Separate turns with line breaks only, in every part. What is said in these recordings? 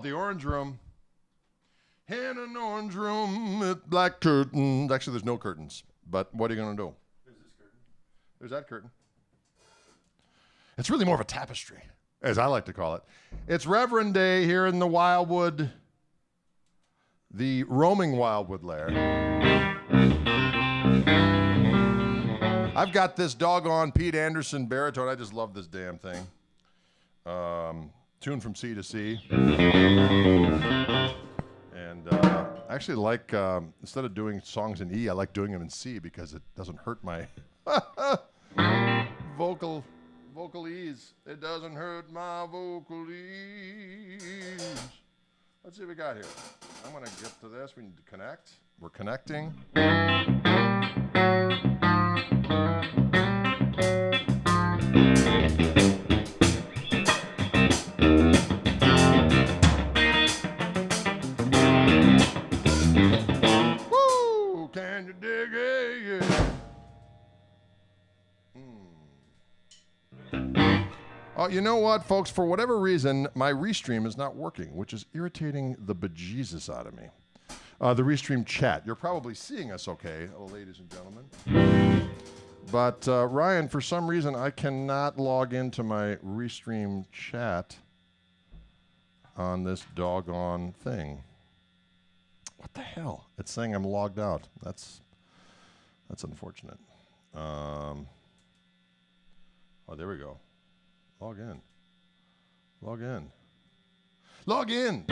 The Orange Room. In an orange room with black curtains. Actually, there's no curtains, but what are you going to do?
There's this curtain.
There's that curtain. It's really more of a tapestry, as I like to call it. It's Reverend Day here in the Wildwood, the roaming Wildwood lair. I've got this doggone Pete Anderson baritone. I just love this damn thing. Tuned from C to C. And I actually like, instead of doing songs in E, I like doing them in C because it doesn't hurt my vocal ease. It doesn't hurt my vocal ease. Let's see what we got here. I'm going to get to this. We need to connect. We're connecting. Woo! Can you dig it? Oh, you know what, folks? For whatever reason, my Restream is not working, which is irritating the bejesus out of me. The Restream chat. You're probably seeing us okay, ladies and gentlemen. But, Ryan, for some reason, I cannot log into my Restream chat on this doggone thing. What the hell? It's saying I'm logged out. That's unfortunate. Oh, there we go. Log in. Log in. Log in!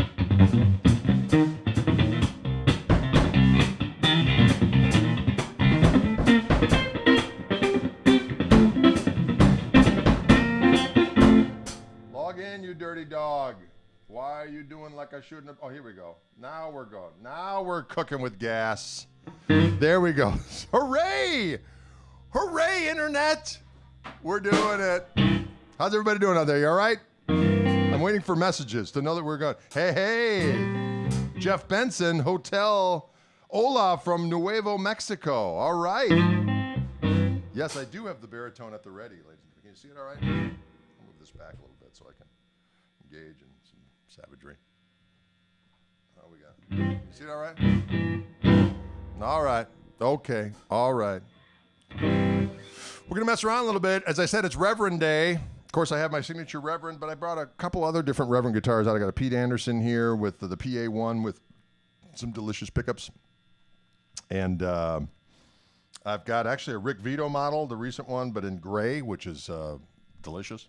Log in, you dirty dog. Why are you doing like I shouldn't have? Oh, here we go. Now we're going. Now we're cooking with gas. There we go. Hooray! Hooray, Internet! We're doing it. How's everybody doing out there? You all right? I'm waiting for messages to know that we're going. Hey, hey. Jeff Benson, Hotel Hola from Nuevo Mexico. All right. Yes, I do have the baritone at the ready, ladies and gentlemen. Can you see it all right? I'll move this back a little bit so I can engage in some savagery. Oh, we got it. You see it all right? All right. Okay. All right. We're going to mess around a little bit. As I said, it's Reverend Day. Of course, I have my signature Reverend, but I brought a couple other different Reverend guitars out. I got a Pete Anderson here with the PA1 with some delicious pickups. And I've got actually a Rick Vito model, the recent one, but in gray, which is delicious.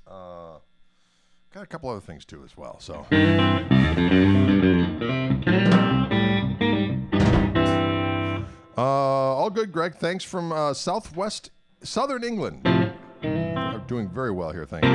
Got a couple other things, too, as well. So. All good, Greg. Thanks from Southern England. Are doing very well here, thank you.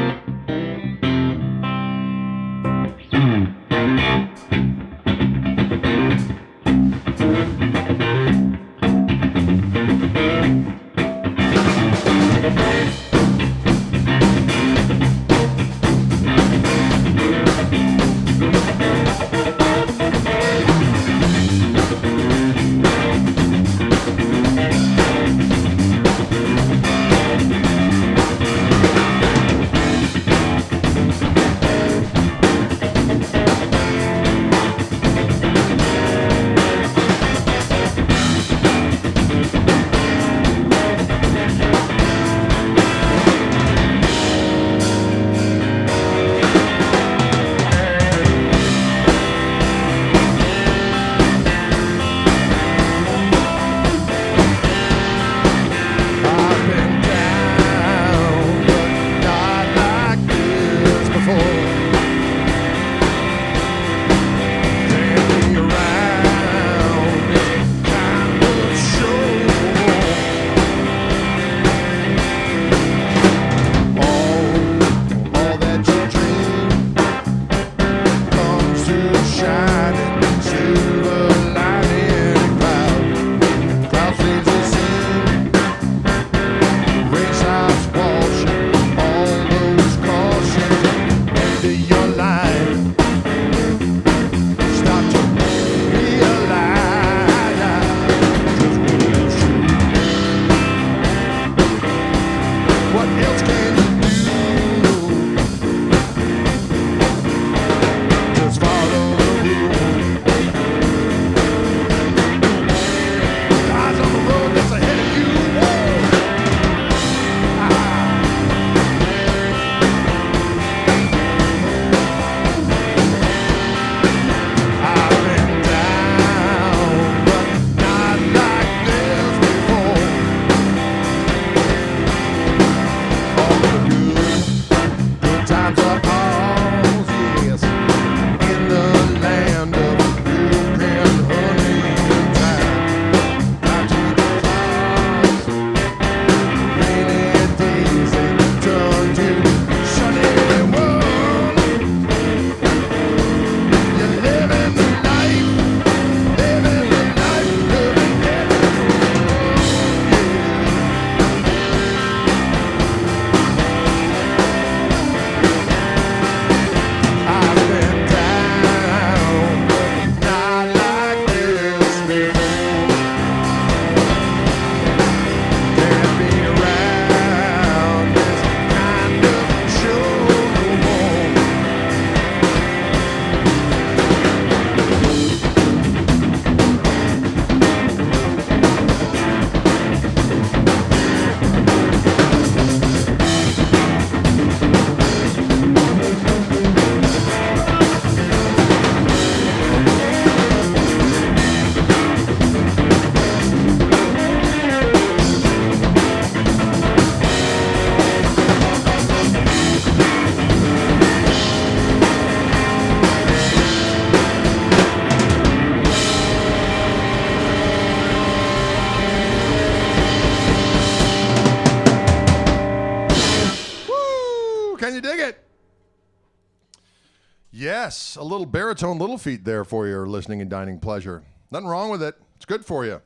Yes, a little baritone little feat there for your listening and dining pleasure. Nothing wrong with it. It's good for you.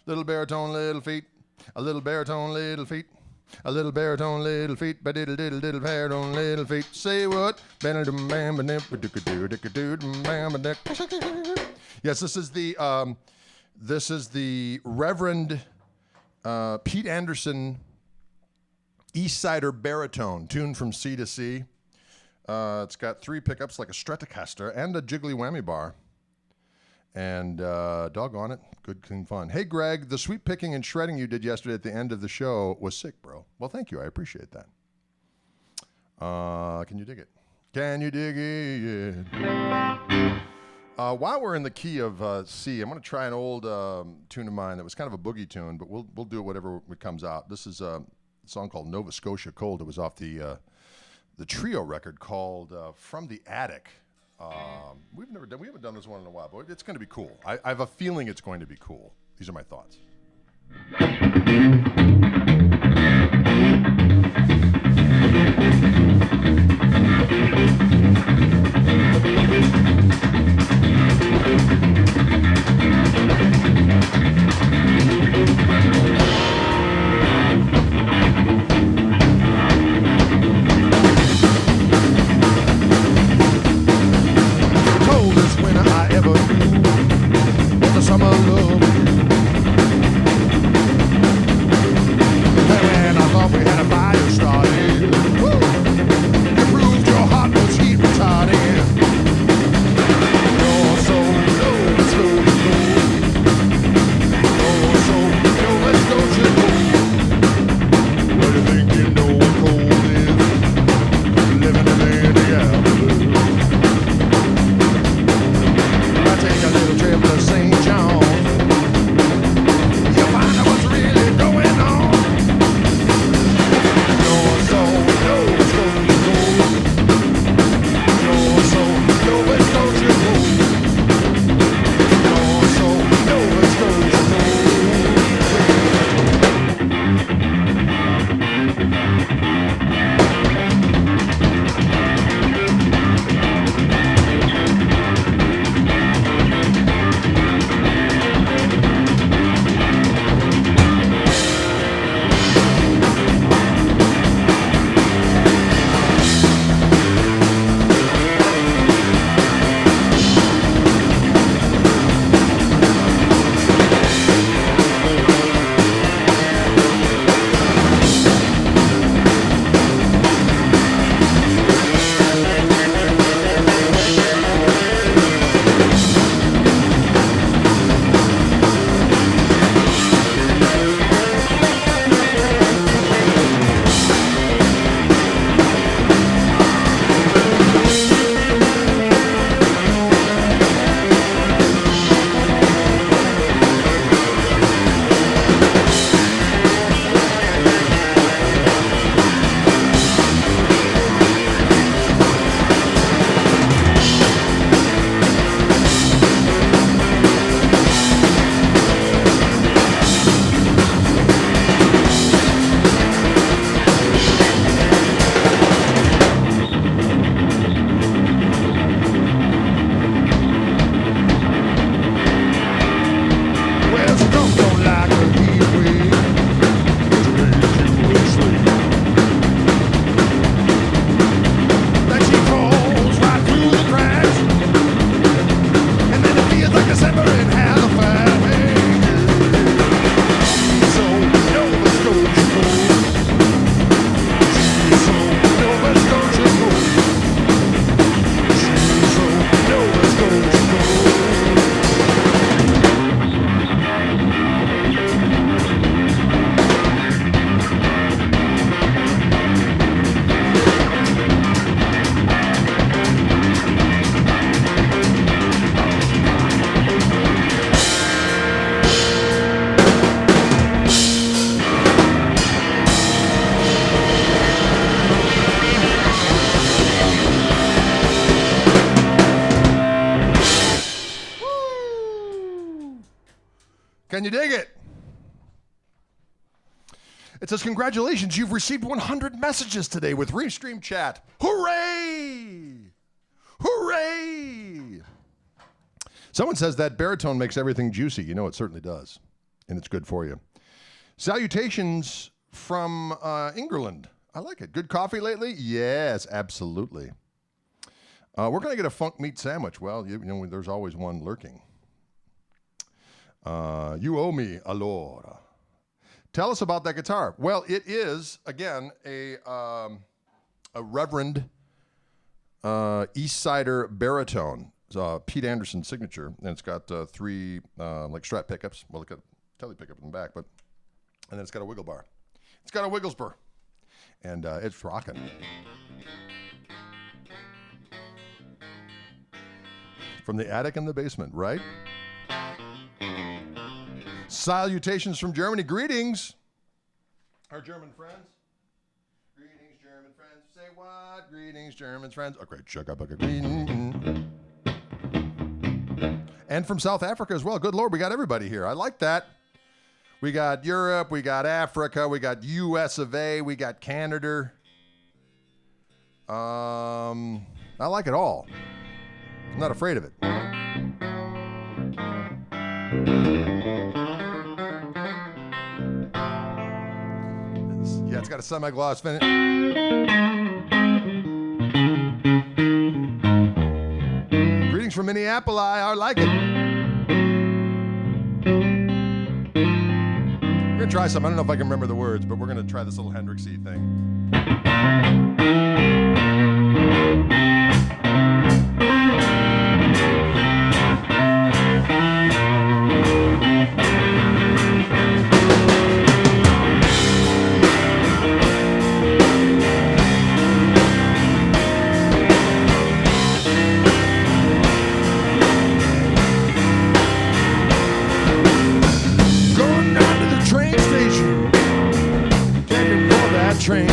Little baritone little feet. A little baritone little feet. A little baritone little feet. Ba-diddle diddle diddle baritone little feet. Say what? Yes, this is the Reverend Pete Anderson Eastsider baritone, tuned from C to C. It's got 3 pickups like a Stratocaster and a jiggly whammy bar. And doggone it, good, clean fun. Hey, Greg, the sweep picking and shredding you did yesterday at the end of the show was sick, bro. Well, thank you. I appreciate that. Can you dig it? Can you dig it? While we're in the key of C, I'm going to try an old tune of mine that was kind of a boogie tune, but we'll do whatever comes out. This is a song called Nova Scotia Cold. It was off the trio record called From the Attic. We haven't done this one in a while, but it's going to be cool. I have a feeling it's going to be cool. These are my thoughts. Summer love. When I thought we had a fire started, you proved your heart was heat retarded. You're so low, let's go, You're so low, let's go, What do you think you know what cold is? Living in Indianapolis. I take a little trip to St. John. You'll find out what's really going on. You're so low, it's going to go. You're so low, it's going to go. You're so low, it's going to go. Can you dig it? It says, congratulations, you've received 100 messages today with Restream Chat. Hooray! Someone says that baritone makes everything juicy. You know, it certainly does. And it's good for you. Salutations from England. I like it. Good coffee lately? Yes, absolutely. We're going to get a funk meat sandwich. Well, you know, there's always one lurking. You owe me, allora. Tell us about that guitar. Well, it is, again, a Reverend East Sider baritone. It's Pete Anderson signature, and it's got 3 like Strat pickups. Well, it's got a telly pickup in the back, and then it's got a wiggle bar. It's got a wiggles bar, and it's rocking. From the attic in the basement, right? Salutations from Germany. Greetings, our German friends. Greetings, German friends. Say what? Greetings, German friends. Oh, great. Greetings. And from South Africa as well. Good Lord, we got everybody here. I like that. We got Europe, we got Africa, we got US of A, we got Canada. I like it all. I'm not afraid of it. It's got a semi-gloss finish. Greetings from Minneapolis. I like it. We're going to try some. I don't know if I can remember the words, but we're going to try this little Hendrixy thing. Train.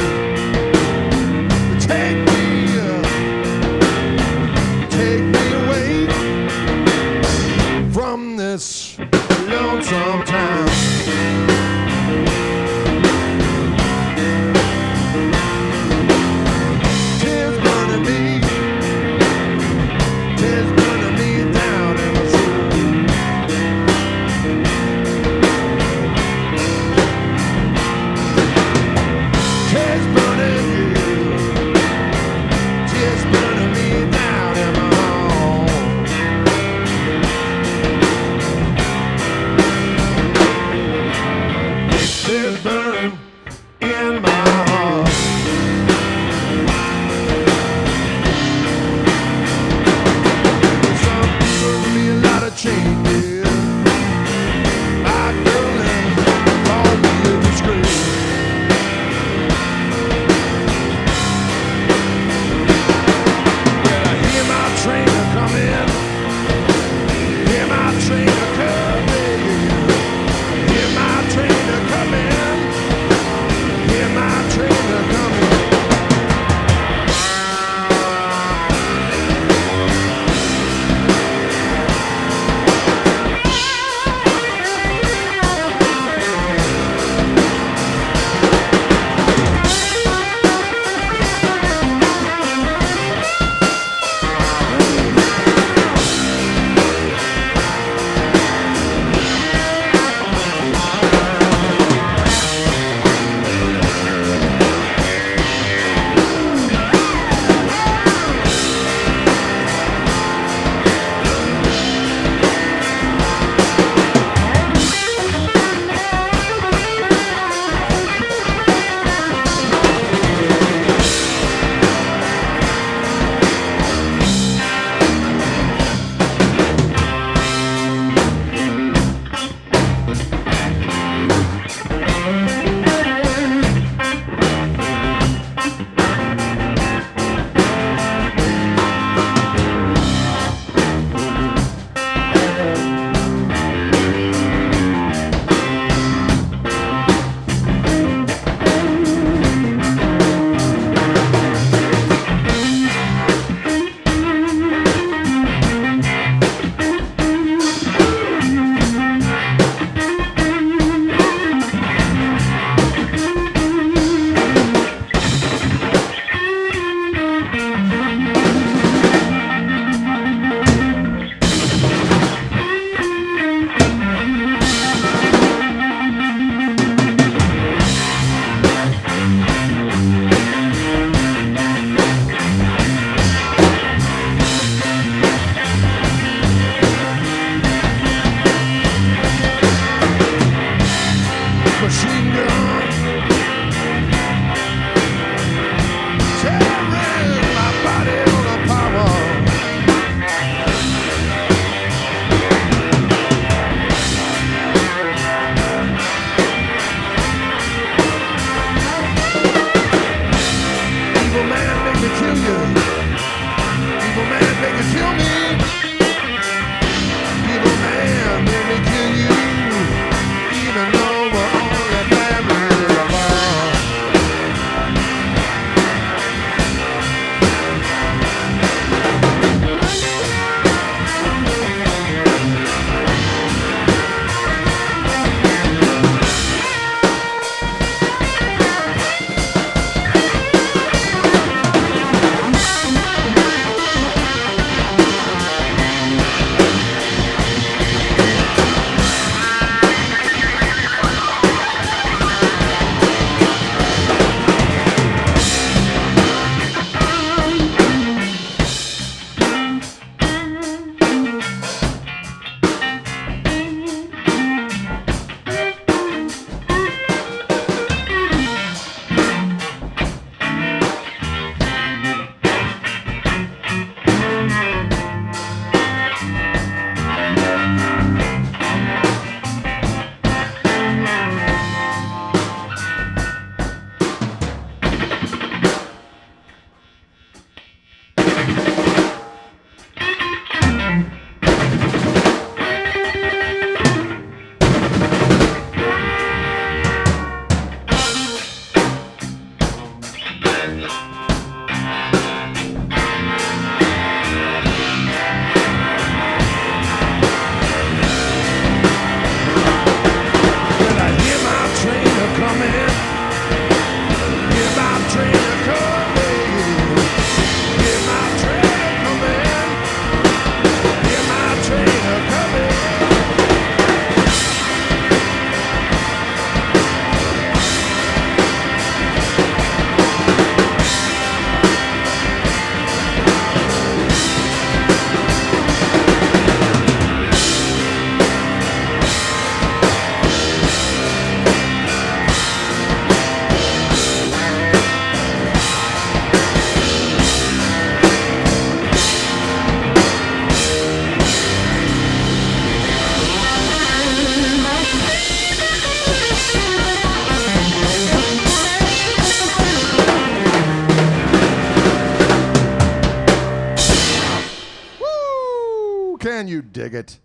can you dig it?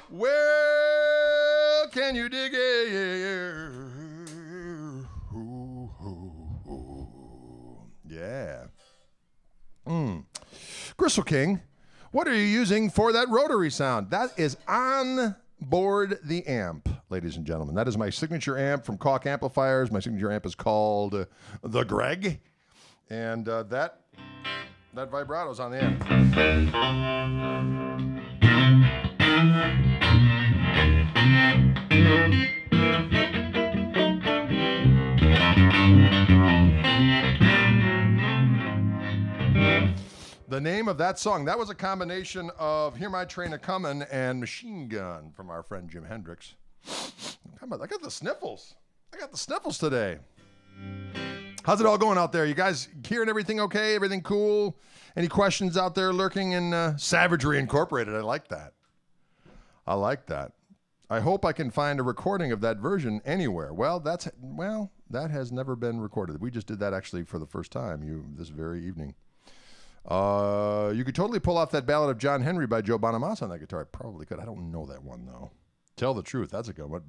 Well, can you dig it? Ooh, ooh, ooh. Yeah. Gristle King, what are you using for that rotary sound? That is on board the amp, ladies and gentlemen. That is my signature amp from Koch Amplifiers. My signature amp is called the Greg. And that vibrato's on the amp. The name of that song, that was a combination of Hear My Train A-Comin' and Machine Gun from our friend Jim Hendrix. I got the sniffles. I got the sniffles today. How's it all going out there? You guys hearing everything okay? Everything cool? Any questions out there lurking in Savagery Incorporated? I like that. I like that. I hope I can find a recording of that version anywhere. Well, that has never been recorded. We just did that actually for the first time this very evening. You could totally pull off that Ballad of John Henry by Joe Bonamassa on that guitar. I probably could. I don't know that one, though. Tell the truth. That's a good one.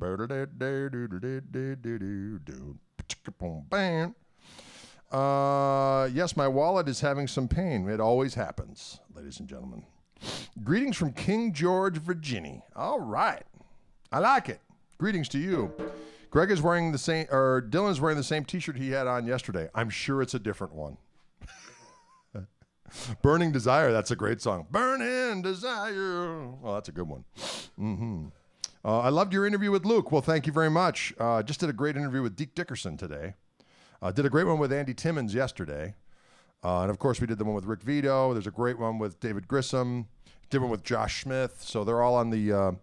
Yes, my wallet is having some pain. It always happens, ladies and gentlemen. Greetings from King George, Virginia. All right. I like it. Greetings to you. Greg is wearing the same, or Dylan's wearing the same t-shirt he had on yesterday. I'm sure it's a different one. Burning Desire, that's a great song. Burning Desire. Well, that's a good one. Mm-hmm. I loved your interview with Luke. Well, thank you very much. Just did a great interview with Deke Dickerson today. Did a great one with Andy Timmons yesterday. And, of course, we did the one with Rick Vito. There's a great one with David Grissom. Did one with Josh Smith. So they're all on the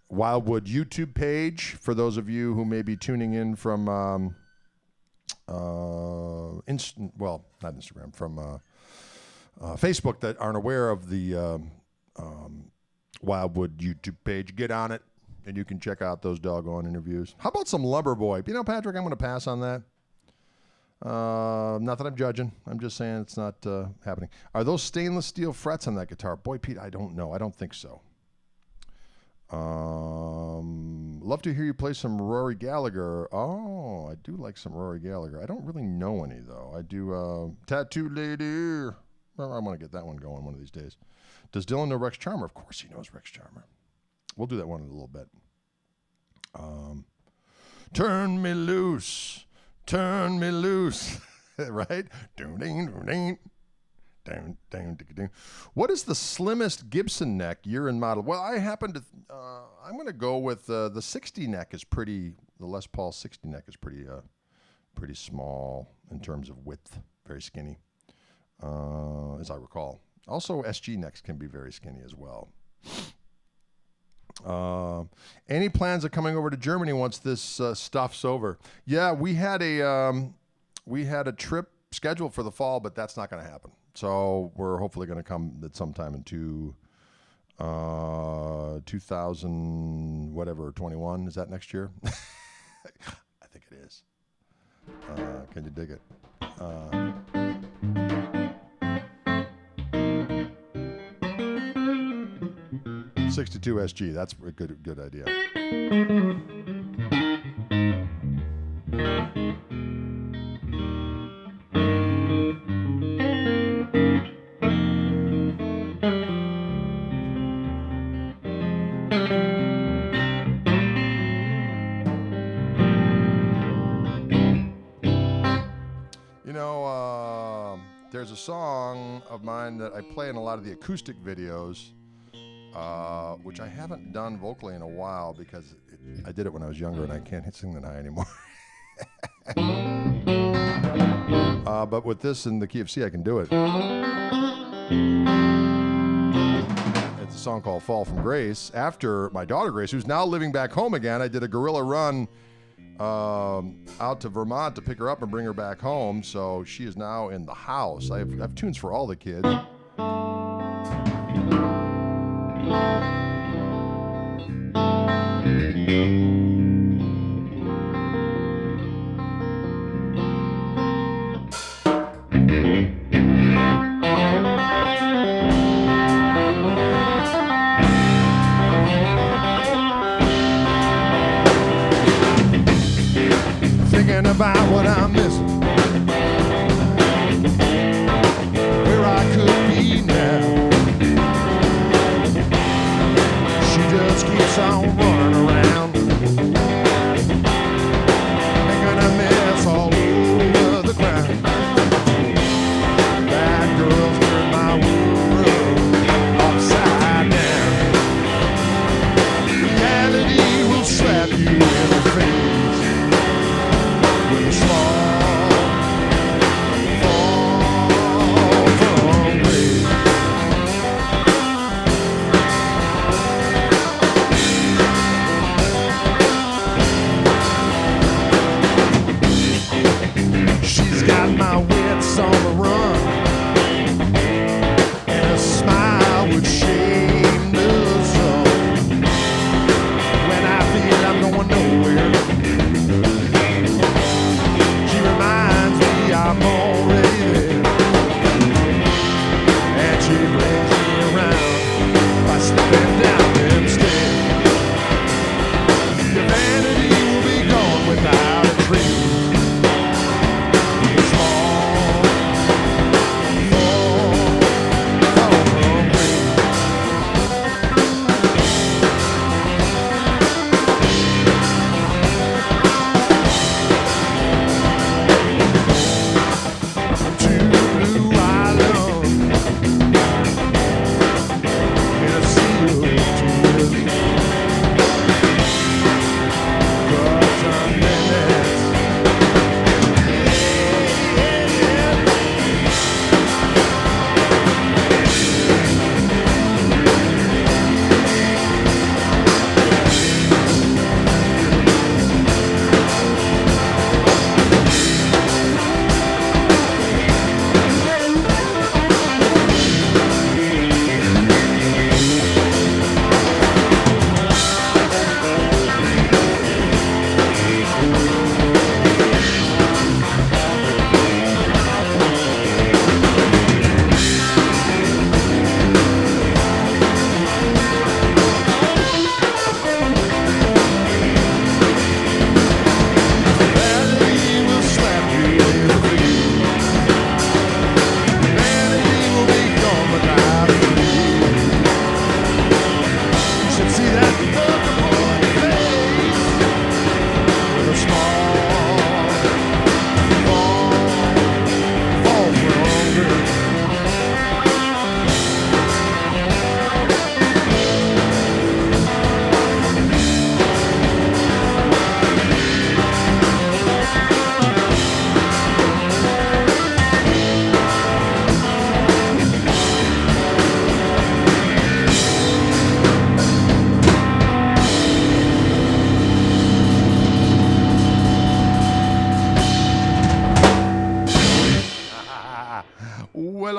Wildwood YouTube page for those of you who may be tuning in from not Instagram, from Facebook that aren't aware of the Wildwood YouTube page. Get on it, and you can check out those doggone interviews. How about some Lumberboy? You know, Patrick, I'm going to pass on that. Not that I'm judging. I'm just saying it's not happening. Are those stainless steel frets on that guitar? Boy, Pete, I don't know. I don't think so. Love to hear you play some Rory Gallagher. Oh, I do like some Rory Gallagher. I don't really know any, though. I do Tattoo Lady. Well, I want to get that one going one of these days. Does Dylan know Rex Charmer? Of course he knows Rex Charmer. We'll do that one in a little bit. Turn me loose. Turn me loose. Right? What is the slimmest Gibson neck year and model? Well, I happen to, I'm going to go with the 60 neck is pretty, the Les Paul 60 neck is pretty small in terms of width, very skinny, as I recall. Also, SG necks can be very skinny as well. Any plans of coming over to Germany once this stuff's over? Yeah, we had a trip scheduled for the fall, but that's not going to happen. So we're hopefully going to come at some time in 2021. Is that next year? I think it is. Can you dig it? 62 SG. That's a good idea. There's a song of mine that I play in a lot of the acoustic videos, which I haven't done vocally in a while because I did it when I was younger and I can't sing that high anymore. But with this in the key of C, I can do it. It's a song called Fall from Grace. After my daughter Grace, who's now living back home again, I did a guerrilla run out to Vermont to pick her up and bring her back home. So she is now in the house. I have tunes for all the kids.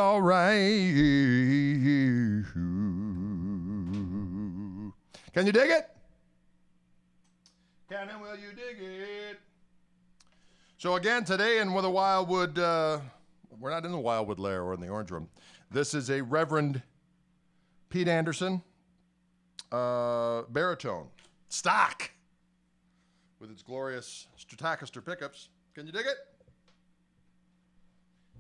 all right. Can you dig it? Can and will you dig it? So again, today in with a Wildwood, we're not in the Wildwood lair or in the Orange Room. This is a Reverend Pete Anderson baritone stock with its glorious Stratocaster pickups. Can you dig it?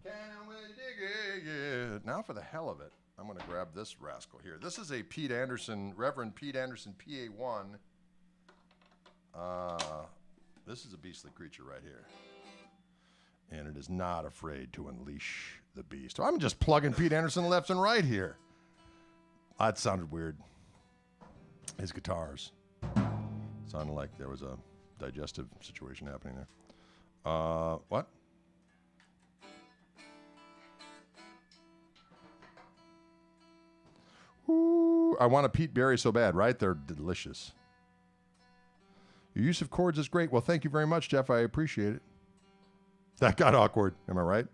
Can and will you dig it? Now for the hell of it, I'm going to grab this rascal here. This is a Pete Anderson, Reverend Pete Anderson PA1. This is a beastly creature right here. And it is not afraid to unleash the beast. I'm just plugging Pete Anderson left and right here. That sounded weird. His guitars sounded like there was a digestive situation happening there. What? Ooh, I want a Pete Berry so bad, right? They're delicious. Your use of chords is great. Well, thank you very much, Jeff. I appreciate it. That got awkward. Am I right?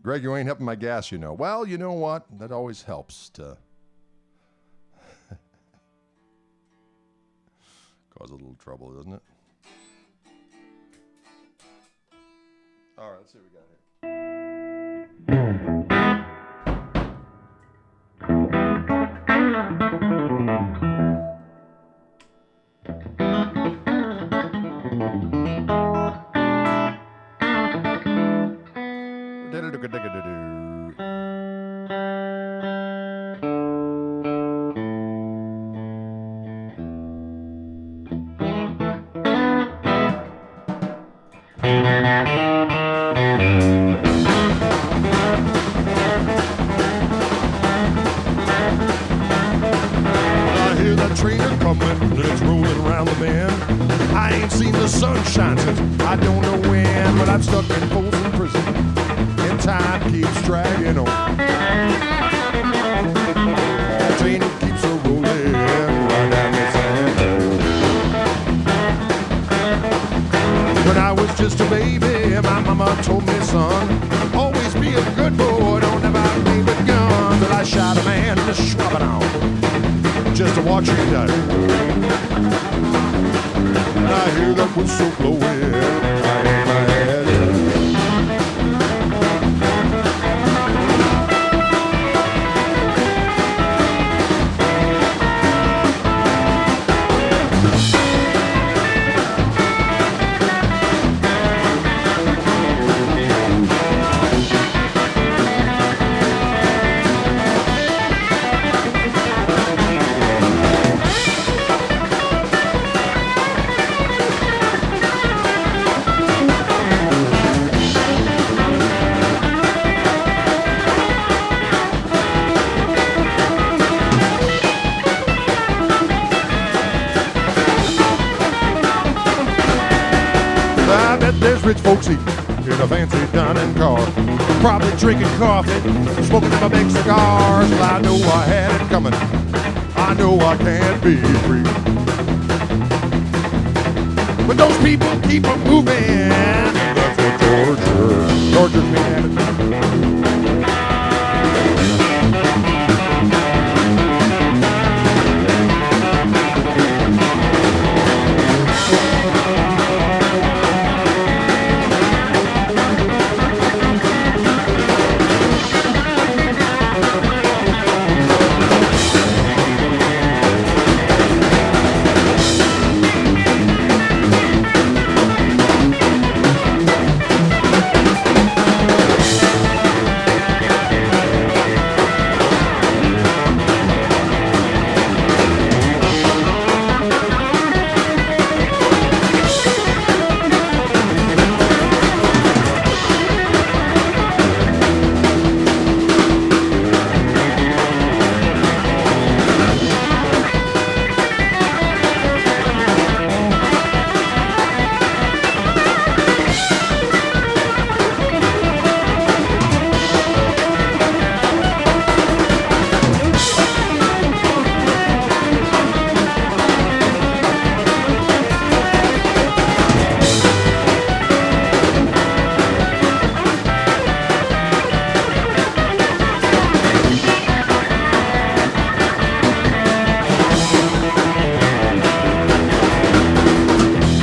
Greg, you ain't helping my gas, you know. Well, you know what? That always helps to cause a little trouble, doesn't it? All right, let's see what we got here. Sunshine since I don't know when, but I'm stuck in Folsom Prison, and time keeps dragging on. That train keeps a rolling right down the sand. When I was just a baby, my mama told me, son, always be a good boy, don't ever play with guns. But I shot a man in the schwabbing on just to watch him die. I hear that whistle blowing right in my head. Rich folks eating in a fancy dining car, probably drinking coffee, smoking them a big cigars. Well, I know I had it coming. I know I can't be free, but those people keep on moving. That's what tortures me.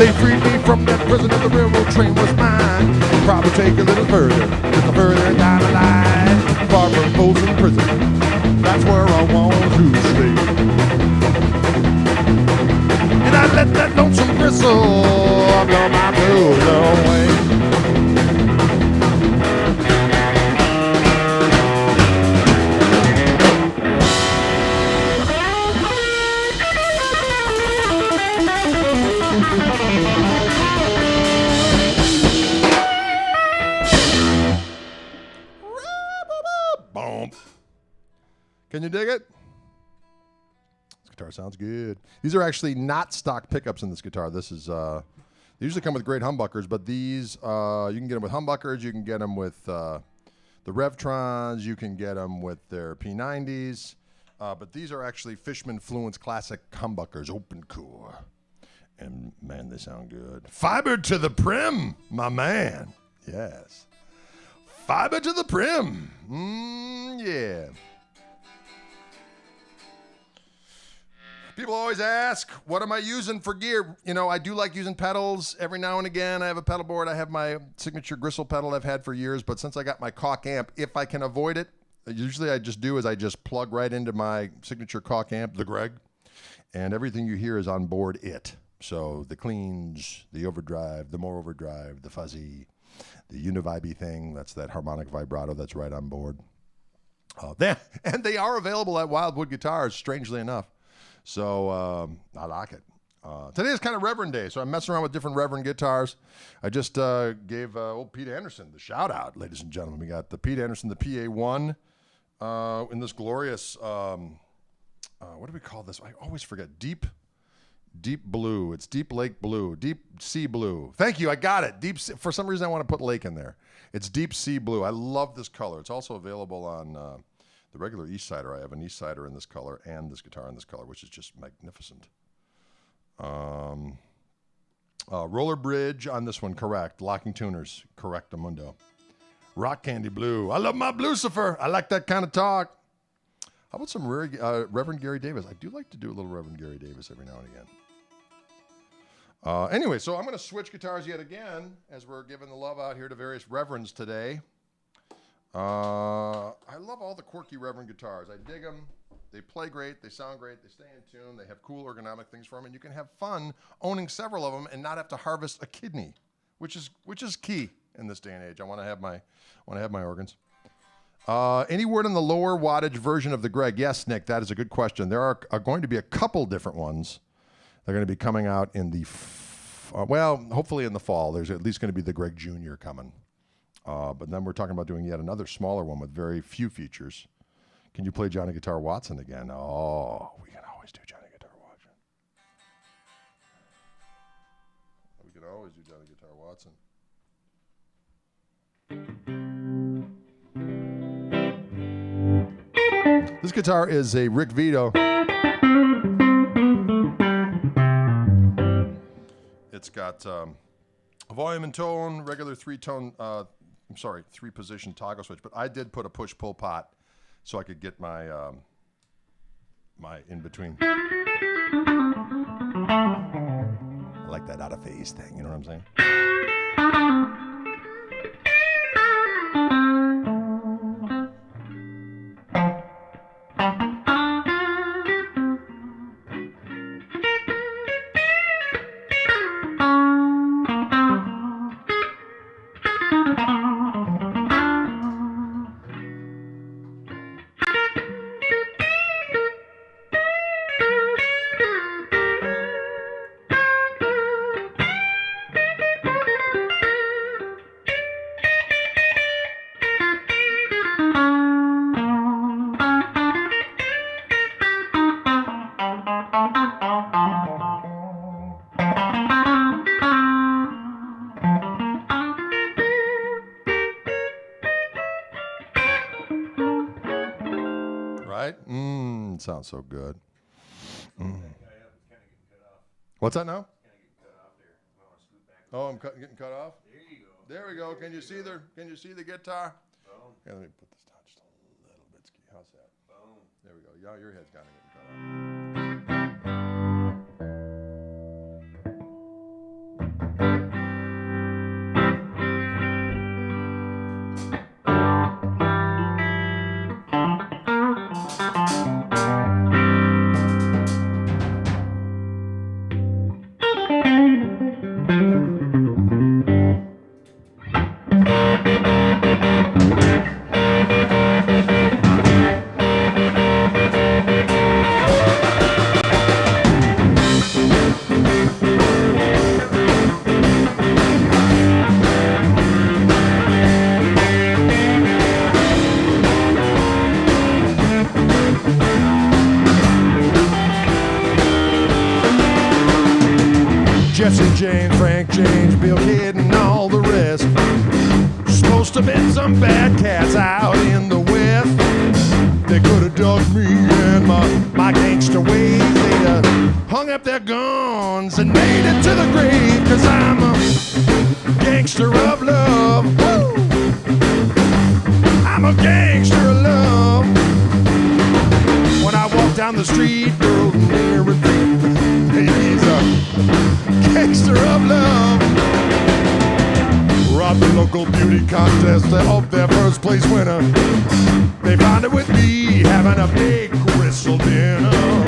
They freed me from that prison and the railroad train was mine. Probably take a little further down the line. Far from Folsom Prison, that's where I want to stay. And I let that lonesome bristle blow my blues away. Boom. Can you dig it? This guitar sounds good. These are actually not stock pickups in this guitar. This is they usually come with great humbuckers, but these you can get them with humbuckers. You can get them with the Revtrons. You can get them with their P90s. But these are actually Fishman Fluence Classic humbuckers, open core. And man, they sound good. Fiber to the prim, my man. Yes. Fiber to the prim. Yeah. People always ask, what am I using for gear? You know, I do like using pedals. Every now and again, I have a pedal board. I have my signature Gristle pedal I've had for years. But since I got my Koch amp, if I can avoid it, usually I just plug right into my signature Koch amp, the Greg. And everything you hear is on board it. So the cleans, the overdrive, the more overdrive, the fuzzy, the univibey thing, that's that harmonic vibrato that's right on board. And they are available at Wildwood Guitars, strangely enough. So I like it. Today is kind of Reverend Day, so I'm messing around with different Reverend guitars. I just gave old Pete Anderson the shout out, ladies and gentlemen. We got the Pete Anderson, the PA1 in this glorious, what do we call this? I always forget. Deep blue. It's deep lake blue. Deep sea blue. Thank you. I got it. Deep. For some reason, I want to put lake in there. It's deep sea blue. I love this color. It's also available on the regular East Sider. I have an East Sider in this color and this guitar in this color, which is just magnificent. Roller bridge on this one, correct. Locking tuners, correctamundo. Rock candy blue. I love my Blucifer. I like that kind of talk. How about some Reverend Gary Davis? I do like to do a little Reverend Gary Davis every now and again. Anyway, so I'm going to switch guitars yet again as we're giving the love out here to various Reverends today. I love all the quirky Reverend guitars. I dig them. They play great. They sound great. They stay in tune. They have cool ergonomic things for them. And you can have fun owning several of them and not have to harvest a kidney, which is key in this day and age. I want to have my organs. Any word on the lower wattage version of the Greg? Yes, Nick, that is a good question. There are going to be a couple different ones. They're going to be coming out in the, hopefully in the fall. There's at least going to be the Greg Jr. coming. But then we're talking about doing yet another smaller one with very few features. Can you play Johnny Guitar Watson again? Oh, we can always do Johnny Guitar Watson. We can always do Johnny Guitar Watson. This guitar is a Rick Vito. It's got a volume and tone, regular three-position toggle switch, but I did put a push-pull pot so I could get my my in-between. I like that out-of-phase thing, you know what I'm saying? Sounds so good. What's that now? Oh, I'm getting cut off. There you go. There we go. Can you see the guitar? Boom. Yeah, let me put this down just a little bit. How's that? Boom. There we go. Yeah, your head's kind of getting cut off. bank change, Bill Kidd, and all the rest. Supposed to have been some bad cats out in the West. They could have dug me and my gangster ways. They'd hung up their guns and made it to the grave. 'Cause I'm a gangster of love. Woo! I'm a gangster of love. When I walk down the street, girls near and he's a gangster of love. Robbed the local beauty contest to help their first place winner. They found it with me having a big crystal dinner.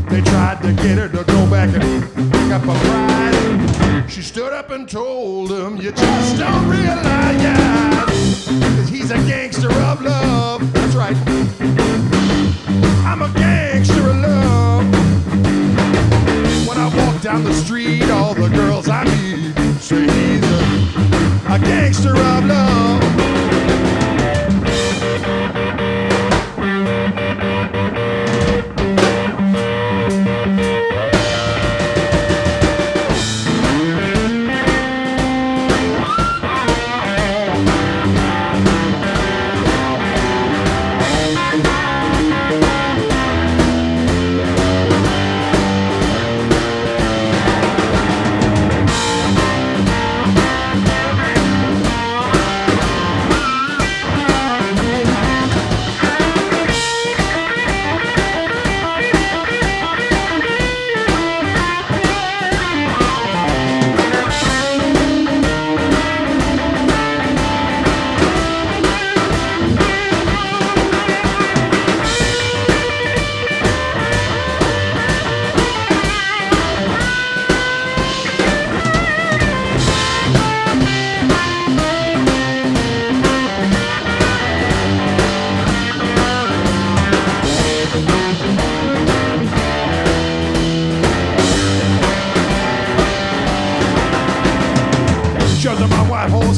They tried to get her to go back and pick up a prize. She stood up and told him, you just don't realize that he's a gangster of love. That's right. I'm a gangster of love. When I walk down the street, all the girls I meet say he's a gangster of love.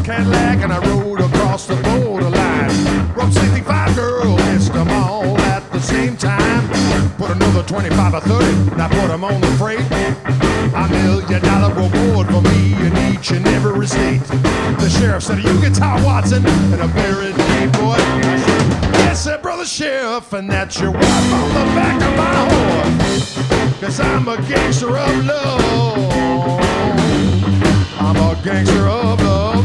Cadillac and I rode across the borderline. Roped 65 girls, kissed them all at the same time. Put another 25 or 30, now put them on the freight. $1 million reward for me in each and every state. The sheriff said, you get Tom Watson and a buried game boy. I said, yes, sir, brother sheriff, and that's your wife on the back of my horse. 'Cause I'm a gangster of love. I'm a gangster of love.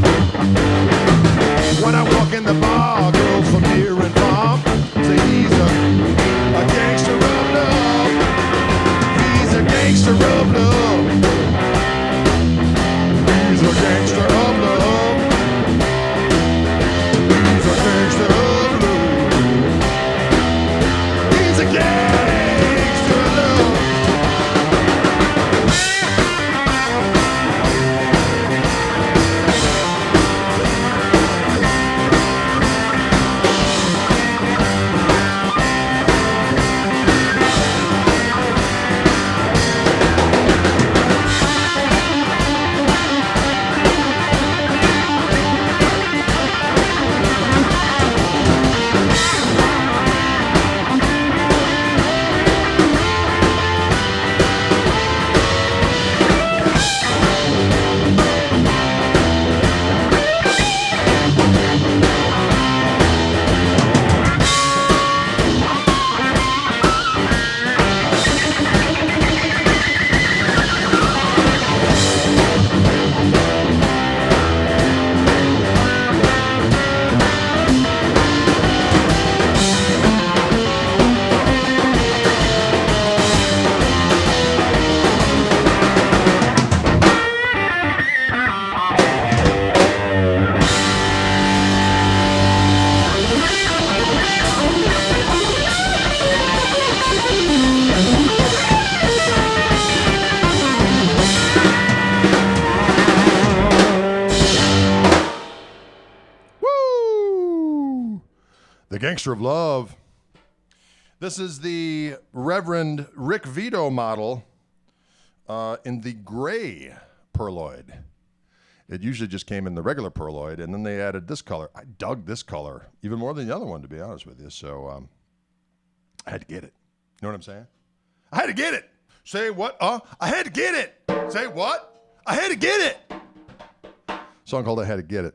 When I walk in the bar, girls from near and far say he's a gangster of love. He's a gangster of love. He's a gangster of love. He's a gangster of love. He's a gangster of love. Gangster of Love. This is the Reverend Rick Vito model in the gray perloid. It usually just came in the regular perloid, and then they added this color. I dug this color even more than the other one, to be honest with you. So I had to get it. You know what I'm saying? I had to get it. Say what? I had to get it. Say what? I had to get it. Song called I Had to Get It.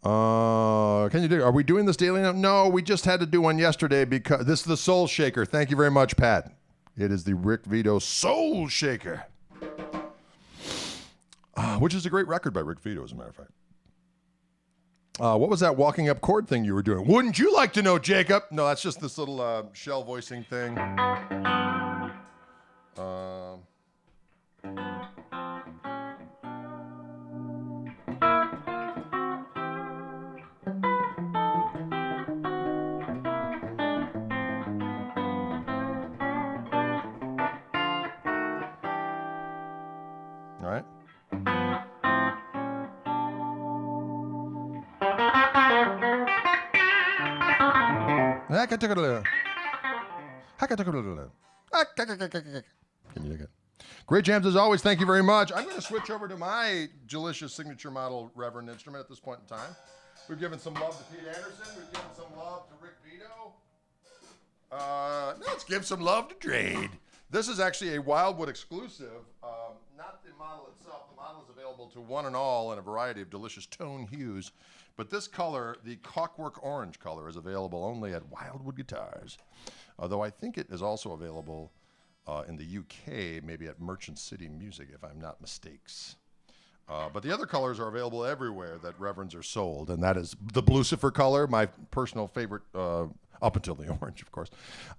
Can you do? Are we doing this daily now? No, we just had to do one yesterday because this is the Soul Shaker. Thank you very much, Pat. It is the Rick Vito Soul Shaker, which is a great record by Rick Vito, as a matter of fact. What was that walking up chord thing you were doing? Wouldn't you like to know, Jacob? No, that's just this little shell voicing thing. All right. Can you dig it? Great jams as always. Thank you very much. I'm going to switch over to my delicious signature model Reverend instrument at this point in time. We've given some love to Pete Anderson. We've given some love to Rick Vito. Now let's give some love to Drade. This is actually a Wildwood exclusive. Not the model itself. The model is available to one and all in a variety of delicious tone hues. But this color, the Clockwork Orange color, is available only at Wildwood Guitars. Although I think it is also available in the UK, maybe at Merchant City Music, if I'm not mistakes. But the other colors are available everywhere that Reverends are sold, and that is the Lucifer color, my personal favorite, up until the orange, of course.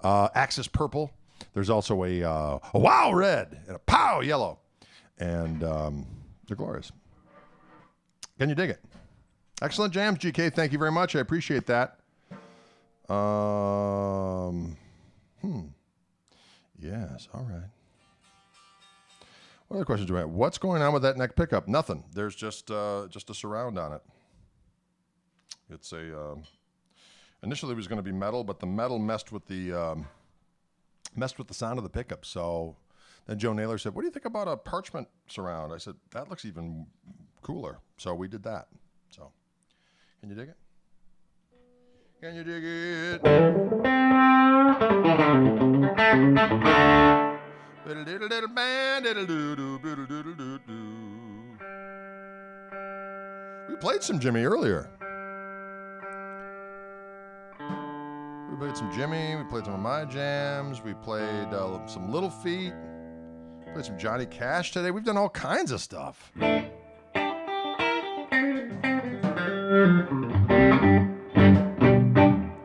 Axis Purple. There's also a Wow Red and a Pow Yellow, and they're glorious. Can you dig it? Excellent jams, GK. Thank you very much. I appreciate that. Yes, all right. What other questions do I have? What's going on with that neck pickup? Nothing. There's just a surround on it. It's a initially it was going to be metal, but the metal messed with the sound of the pickup. So then Joe Naylor said, "What do you think about a parchment surround?" I said, "That looks even cooler." So we did that. So, can you dig it? Can you dig it? We played some Jimmy earlier. We played some Jimmy. We played some of my jams. We played some Little Feat. We played some Johnny Cash today. We've done all kinds of stuff.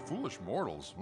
Foolish Mortals.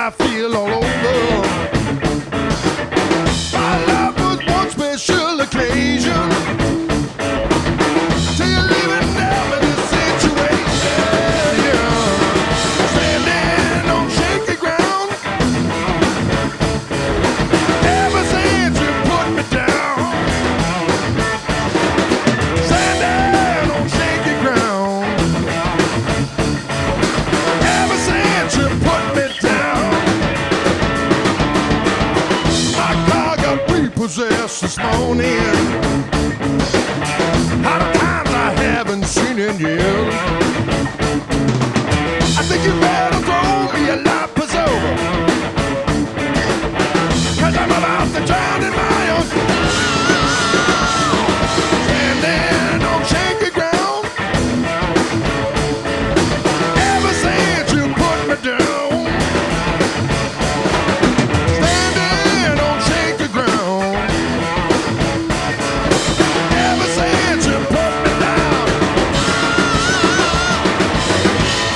I feel all over. My life was one special occasion. Till you're living now in this situation, yeah. Standing on shaky ground. Ever since you put me down. Standing on shaky ground. Ever since you put me down. My car got repossessed this morning. How many times I haven't seen it yet. I think you better throw me a life is over. Cause I'm about to drown in my own. Standing on shaky ground. Ever since you put me down. Standing on shaky ground. Ever since you put me down. Standing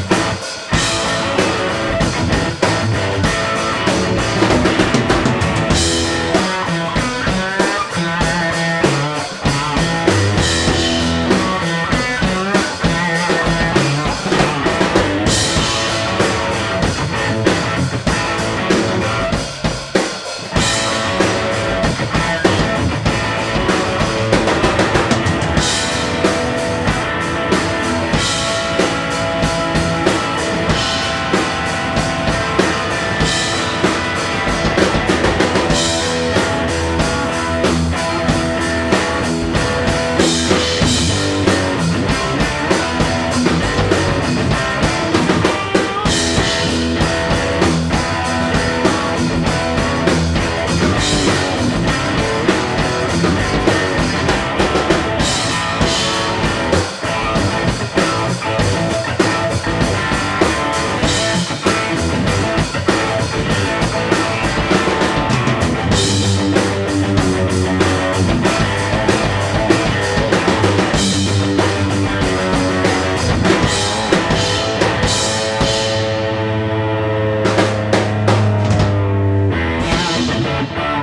on shaky ground.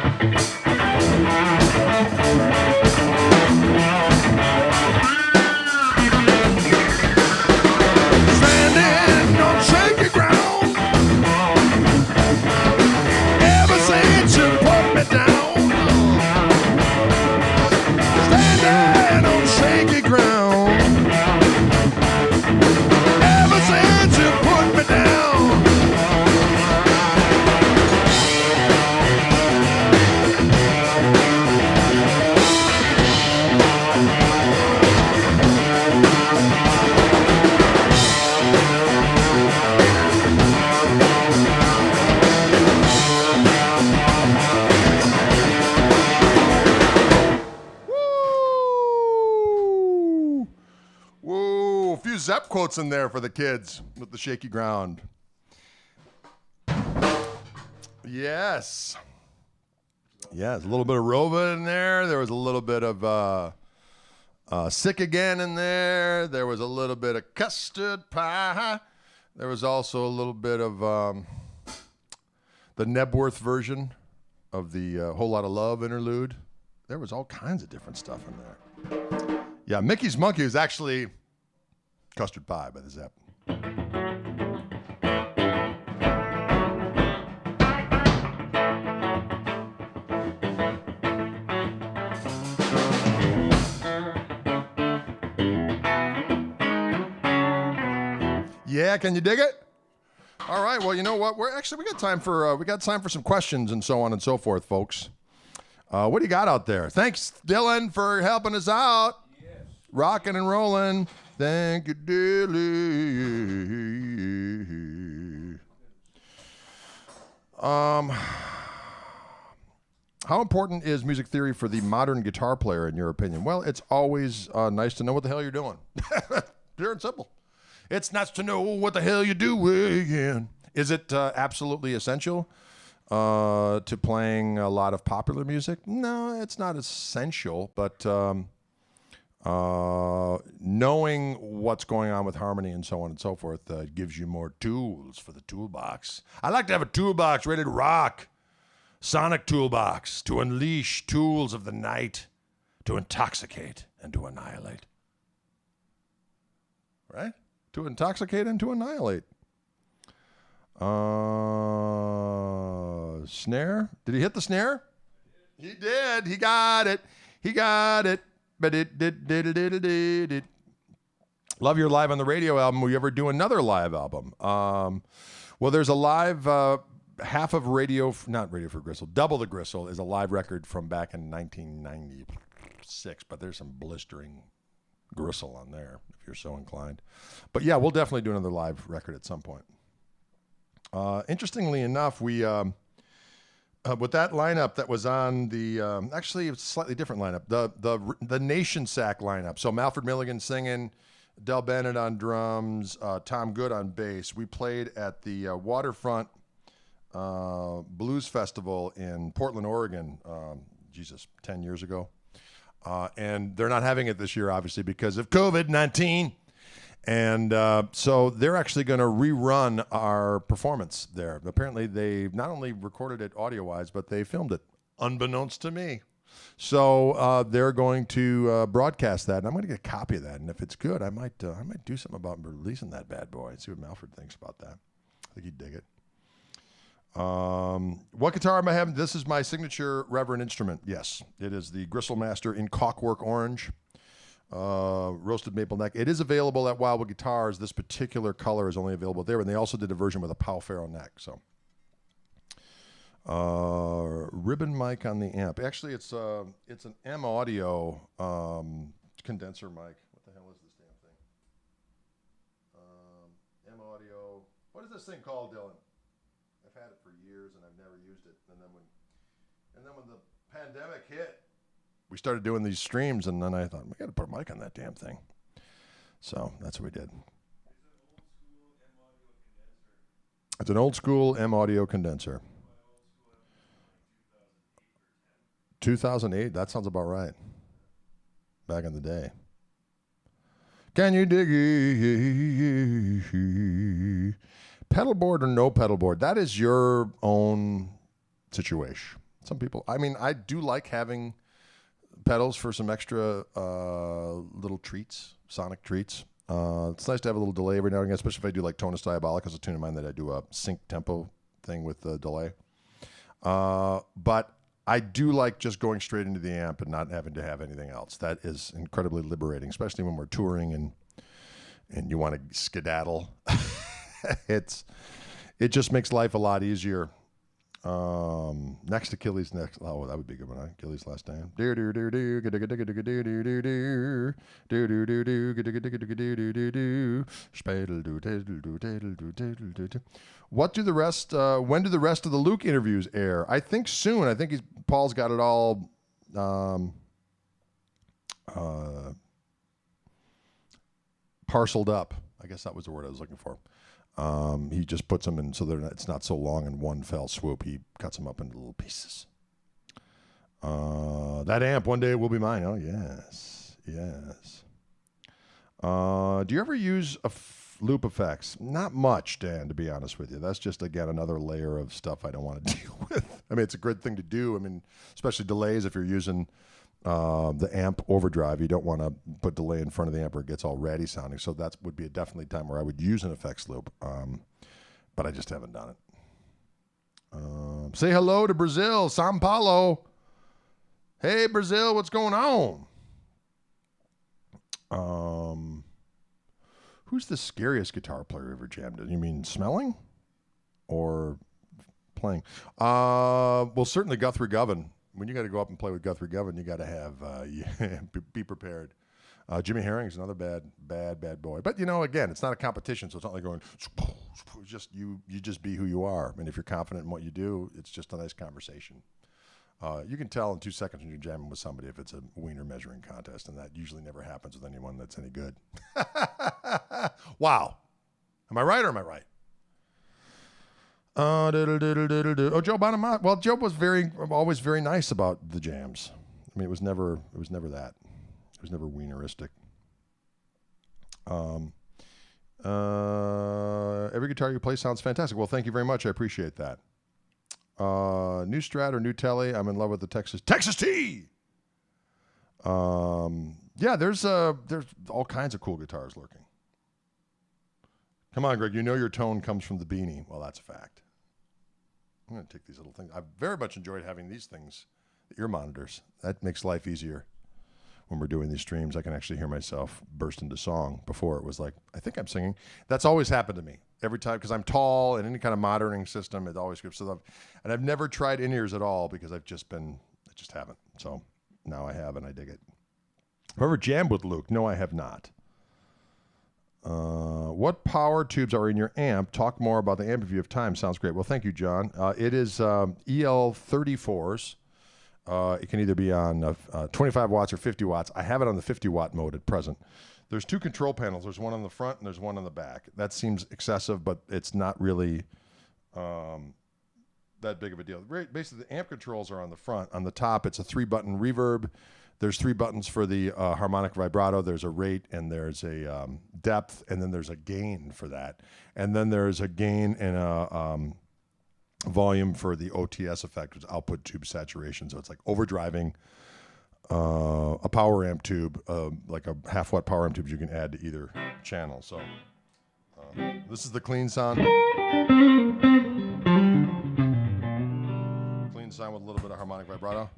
Ever since you put me down. Standing on shaky ground. Ever since you put me down. Woo! Woo! A few Zepp quotes in there for the kids with the shaky ground. Yes. Yes, a little bit of Rova in there. There was a little bit of Sick Again in there. There was a little bit of Custard Pie. There was also a little bit of the Nebworth version of the Whole Lot of Love interlude. There was all kinds of different stuff in there. Yeah, Mickey's Monkey is actually Custard Pie by the Zepp. Yeah, can you dig it? All right. Well, you know what? We got time for some questions and so on and so forth, folks. What do you got out there? Thanks, Dylan, for helping us out. Yes. Rocking and rolling. Thank you, Dylan. How important is music theory for the modern guitar player, in your opinion? Well, it's always nice to know what the hell you're doing. Pure and simple. It's nice to know what the hell you're doing. Is it absolutely essential to playing a lot of popular music? No, it's not essential, but Knowing what's going on with harmony and so on and so forth gives you more tools for the toolbox. I like to have a toolbox ready to rock. Sonic toolbox to unleash tools of the night, to intoxicate and to annihilate. Right? To intoxicate and to annihilate. Snare? Did he hit the snare? He did. He got it. He got it. But it did. Love your Live on the Radio album. Will you ever do another live album? Well, there's a live half of not Radio for Gristle. Double the Gristle is a live record from back in 1996, but there's some blistering gristle on there if you're so inclined. But yeah, we'll definitely do another live record at some point. Interestingly enough, we with that lineup that was on the actually it's a slightly different lineup, the Nation Sack lineup. So Malford Milligan singing, Del Bennett on drums, Tom Good on bass. We played at the Waterfront Blues Festival in Portland, Oregon, 10 years ago. And they're not having it this year, obviously, because of COVID-19. And so they're actually going to rerun our performance there. Apparently, they not only recorded it audio-wise, but they filmed it, unbeknownst to me. So they're going to broadcast that, and I'm going to get a copy of that. And if it's good, I might do something about releasing that bad boy and see what Malford thinks about that. I think he'd dig it. What guitar am I having? This is my signature Reverend instrument. Yes, it is the Gristle Master in Caulkwork Orange, roasted maple neck. It is available at Wildwood Guitars. This particular color is only available there, and they also did a version with a Pau Ferro neck. So, ribbon mic on the amp. Actually, it's an M Audio condenser mic. What the hell is this damn thing? M Audio. What is this thing called, Dylan? I've had it for years and I've never used it. And then when the pandemic hit, we started doing these streams, and then I thought, we got to put a mic on that damn thing. So that's what we did. It's an old school M Audio condenser. 2008, that sounds about right. Back in the day. Can you dig it? Pedal board or no pedal board? That is your own situation. Some people, I mean, I do like having pedals for some extra little treats, sonic treats. It's nice to have a little delay every now and again, especially if I do like Tonus Diabolicus, a tune of mine that I do a sync tempo thing with the delay. But I do like just going straight into the amp and not having to have anything else. That is incredibly liberating, especially when we're touring and you want to skedaddle. It just makes life a lot easier. Next Achilles next. Oh, that would be a good one. Huh? Achilles Last Stand. What do the rest? When do the rest of the Luke interviews air? I think soon. I think Paul's got it all. Parceled up. I guess that was the word I was looking for. He just puts them in so that it's not so long in one fell swoop. He cuts them up into little pieces. That amp one day will be mine. Oh, yes. Yes. Do you ever use loop effects? Not much, Dan, to be honest with you. That's just, again, another layer of stuff I don't want to deal with. I mean, it's a good thing to do. I mean, especially delays if you're using the amp overdrive. You don't want to put delay in front of the amp where it gets all ratty sounding. So that would be a definitely time where I would use an effects loop. But I just haven't done it. Say hello to Brazil, São Paulo. Hey, Brazil, what's going on? Who's the scariest guitar player you ever jammed in? You mean smelling or playing? Well, certainly Guthrie Govan. When you got to go up and play with Guthrie Govan, you got to have be prepared. Jimmy Herring's another bad boy. But again, it's not a competition, so it's not like going. It's just you just be who you are. And if you're confident in what you do, it's just a nice conversation. You can tell in 2 seconds when you're jamming with somebody if it's a wiener measuring contest, and that usually never happens with anyone that's any good. Wow, am I right or am I right? Oh, Joe Bonamont. Well, Joe was always very nice about the jams. I mean, it was never that. It was never wieneristic. Every guitar you play sounds fantastic. Well, thank you very much. I appreciate that. New Strat or new Telly. I'm in love with the Texas T. Yeah, there's all kinds of cool guitars lurking. Come on, Greg. You know your tone comes from the beanie. Well, that's a fact. I'm going to take these little things. I've very much enjoyed having these things, the ear monitors. That makes life easier when we're doing these streams. I can actually hear myself burst into song. Before it was like, I think I'm singing. That's always happened to me every time because I'm tall and any kind of monitoring system, it always gives stuff. And I've never tried in-ears at all because I just haven't. So now I have and I dig it. Have you ever jammed with Luke? No, I have not. What power tubes are in your amp? Talk more about the amp if you have time. Sounds great. Well, thank you, John. It is EL34s. It can either be on 25 watts or 50 watts. I have it on the 50 watt mode at present. There's two control panels. There's one on the front and there's one on the back. That seems excessive, but it's not really that big of a deal. Basically, the amp controls are on the front. On the top, it's a 3-button reverb. There's 3 buttons for the harmonic vibrato. There's a rate and there's a depth, and then there's a gain for that. And then there's a gain and a volume for the OTS effect, which is output tube saturation. So it's like overdriving a power amp tube, like a half-watt power amp tube you can add to either channel. So this is the clean sound. Clean sound with a little bit of harmonic vibrato.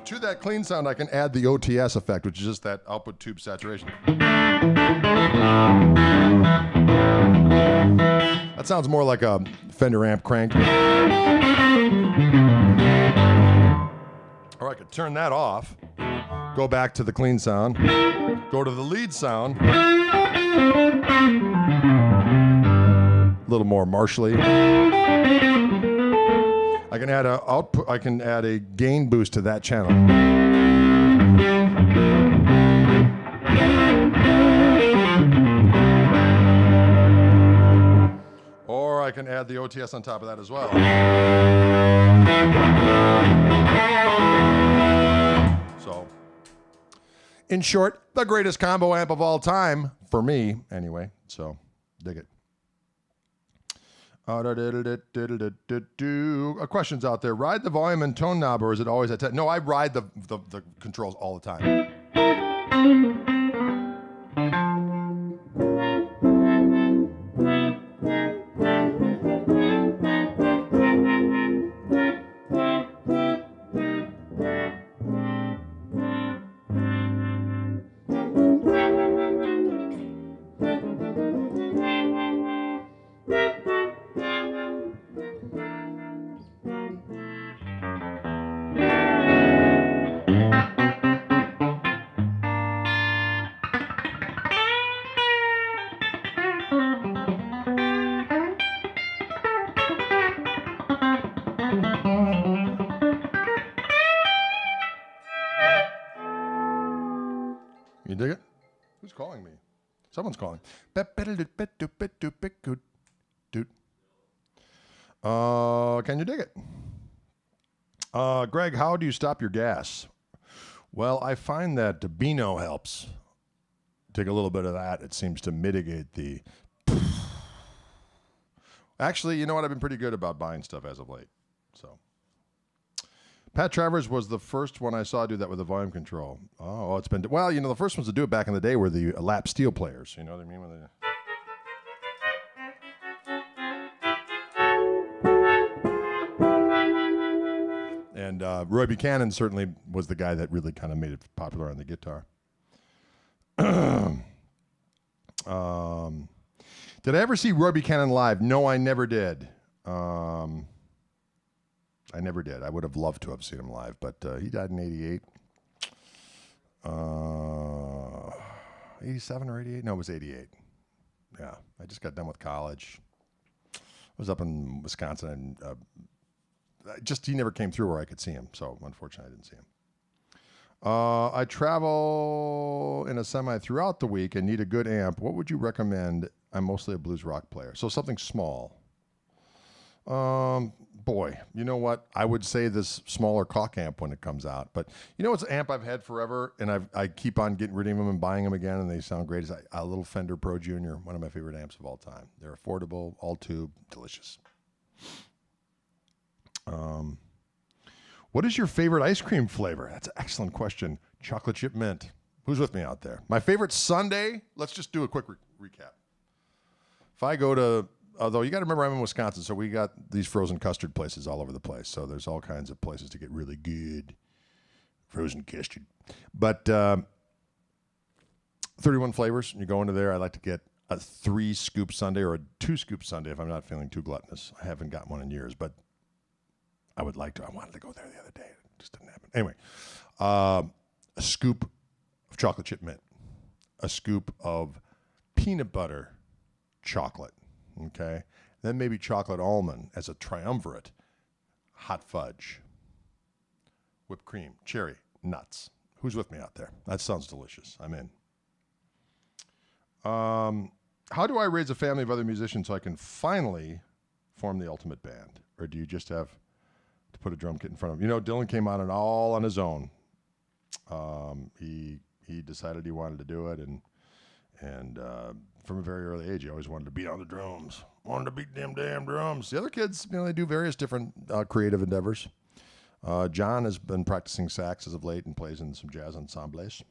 To that clean sound, I can add the OTS effect, which is just that output tube saturation. That sounds more like a Fender amp crank. Or I could turn that off, go back to the clean sound, go to the lead sound, a little more martially. I can add a output. I can add a gain boost to that channel. Or I can add the OTS on top of that as well. So, in short, the greatest combo amp of all time for me, anyway. So, dig it. Questions out there. Ride the volume and tone knob, or is it always at 10? No, I ride the controls all the time. You dig it? Who's calling me? Someone's calling. Can you dig it? Greg, how do you stop your gas? Well, I find that Beano helps. Take a little bit of that. It seems to mitigate the... Actually, you know what? I've been pretty good about buying stuff as of late. So, Pat Travers was the first one I saw do that with the volume control. Oh, it's been... Well, you know, the first ones to do it back in the day were the lap steel players. You know what I mean? When they... And Roy Buchanan certainly was the guy that really kind of made it popular on the guitar. Did I ever see Roy Buchanan live? No, I never did. I never did. I would have loved to have seen him live, but he died in 88. 87 or 88? No, it was 88. Yeah, I just got done with college. I was up in Wisconsin and he never came through where I could see him. So unfortunately, I didn't see him. I travel in a semi throughout the week and need a good amp. What would you recommend? I'm mostly a blues rock player, so something small. Boy, you know what? I would say this smaller Koch amp when it comes out. But you know, it's an amp I've had forever, and I keep on getting rid of them and buying them again, and they sound great. It's a little Fender Pro Junior, one of my favorite amps of all time. They're affordable, all tube, delicious. What is your favorite ice cream flavor? That's an excellent question. Chocolate chip mint. Who's with me out there? My favorite sundae. Let's just do a quick recap. If I go to, although you got to remember I'm in Wisconsin, so we got these frozen custard places all over the place. So there's all kinds of places to get really good frozen custard. But 31 flavors. You go into there. I like to get a 3-scoop sundae or a 2-scoop sundae if I'm not feeling too gluttonous. I haven't gotten one in years, but I would like to. I wanted to go there the other day. It just didn't happen. Anyway, a scoop of chocolate chip mint, a scoop of peanut butter chocolate, okay? Then maybe chocolate almond as a triumvirate, hot fudge, whipped cream, cherry, nuts. Who's with me out there? That sounds delicious. I'm in. How do I raise a family of other musicians so I can finally form the ultimate band? Or do you just have to put a drum kit in front of him? You know, Dylan came on it all on his own. He decided he wanted to do it, and from a very early age, he always wanted to beat on the drums. Wanted to beat them damn drums. The other kids, you know, they do various different creative endeavors. John has been practicing sax as of late and plays in some jazz ensembles.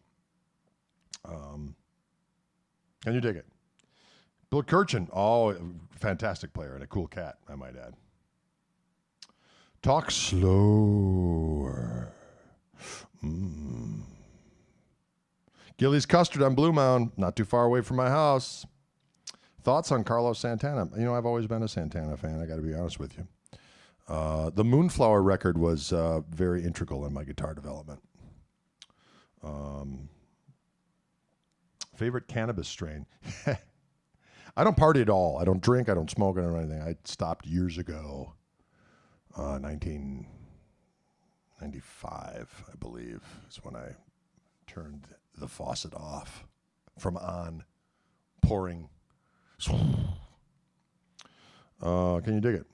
Can you dig it? Bill Kirchen, fantastic player and a cool cat, I might add. Talk slower. Gilly's Custard on Blue Mound, not too far away from my house. Thoughts on Carlos Santana? You know, I've always been a Santana fan, I got to be honest with you. The Moonflower record was very integral in my guitar development. Favorite cannabis strain? I don't party at all. I don't drink. I don't smoke. I don't do anything. I stopped years ago. 1995, I believe, is when I turned the faucet off from on pouring. Can you dig it?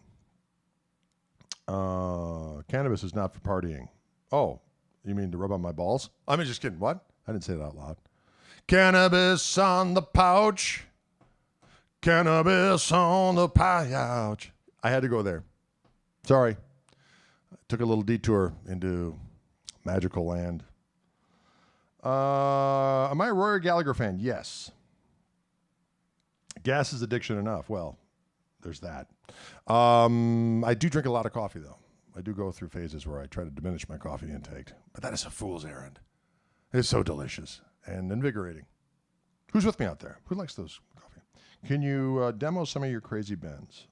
Cannabis is not for partying. Oh, you mean to rub on my balls? I'm just kidding. What? I didn't say that out loud. Cannabis on the pouch. Cannabis on the pouch. I had to go there. Sorry. I took a little detour into magical land. Am I a Rory Gallagher fan? Yes. Gas is addiction enough. Well, there's that. I do drink a lot of coffee, though. I do go through phases where I try to diminish my coffee intake. But that is a fool's errand. It's so delicious and invigorating. Who's with me out there? Who likes those coffee? Can you demo some of your crazy bends?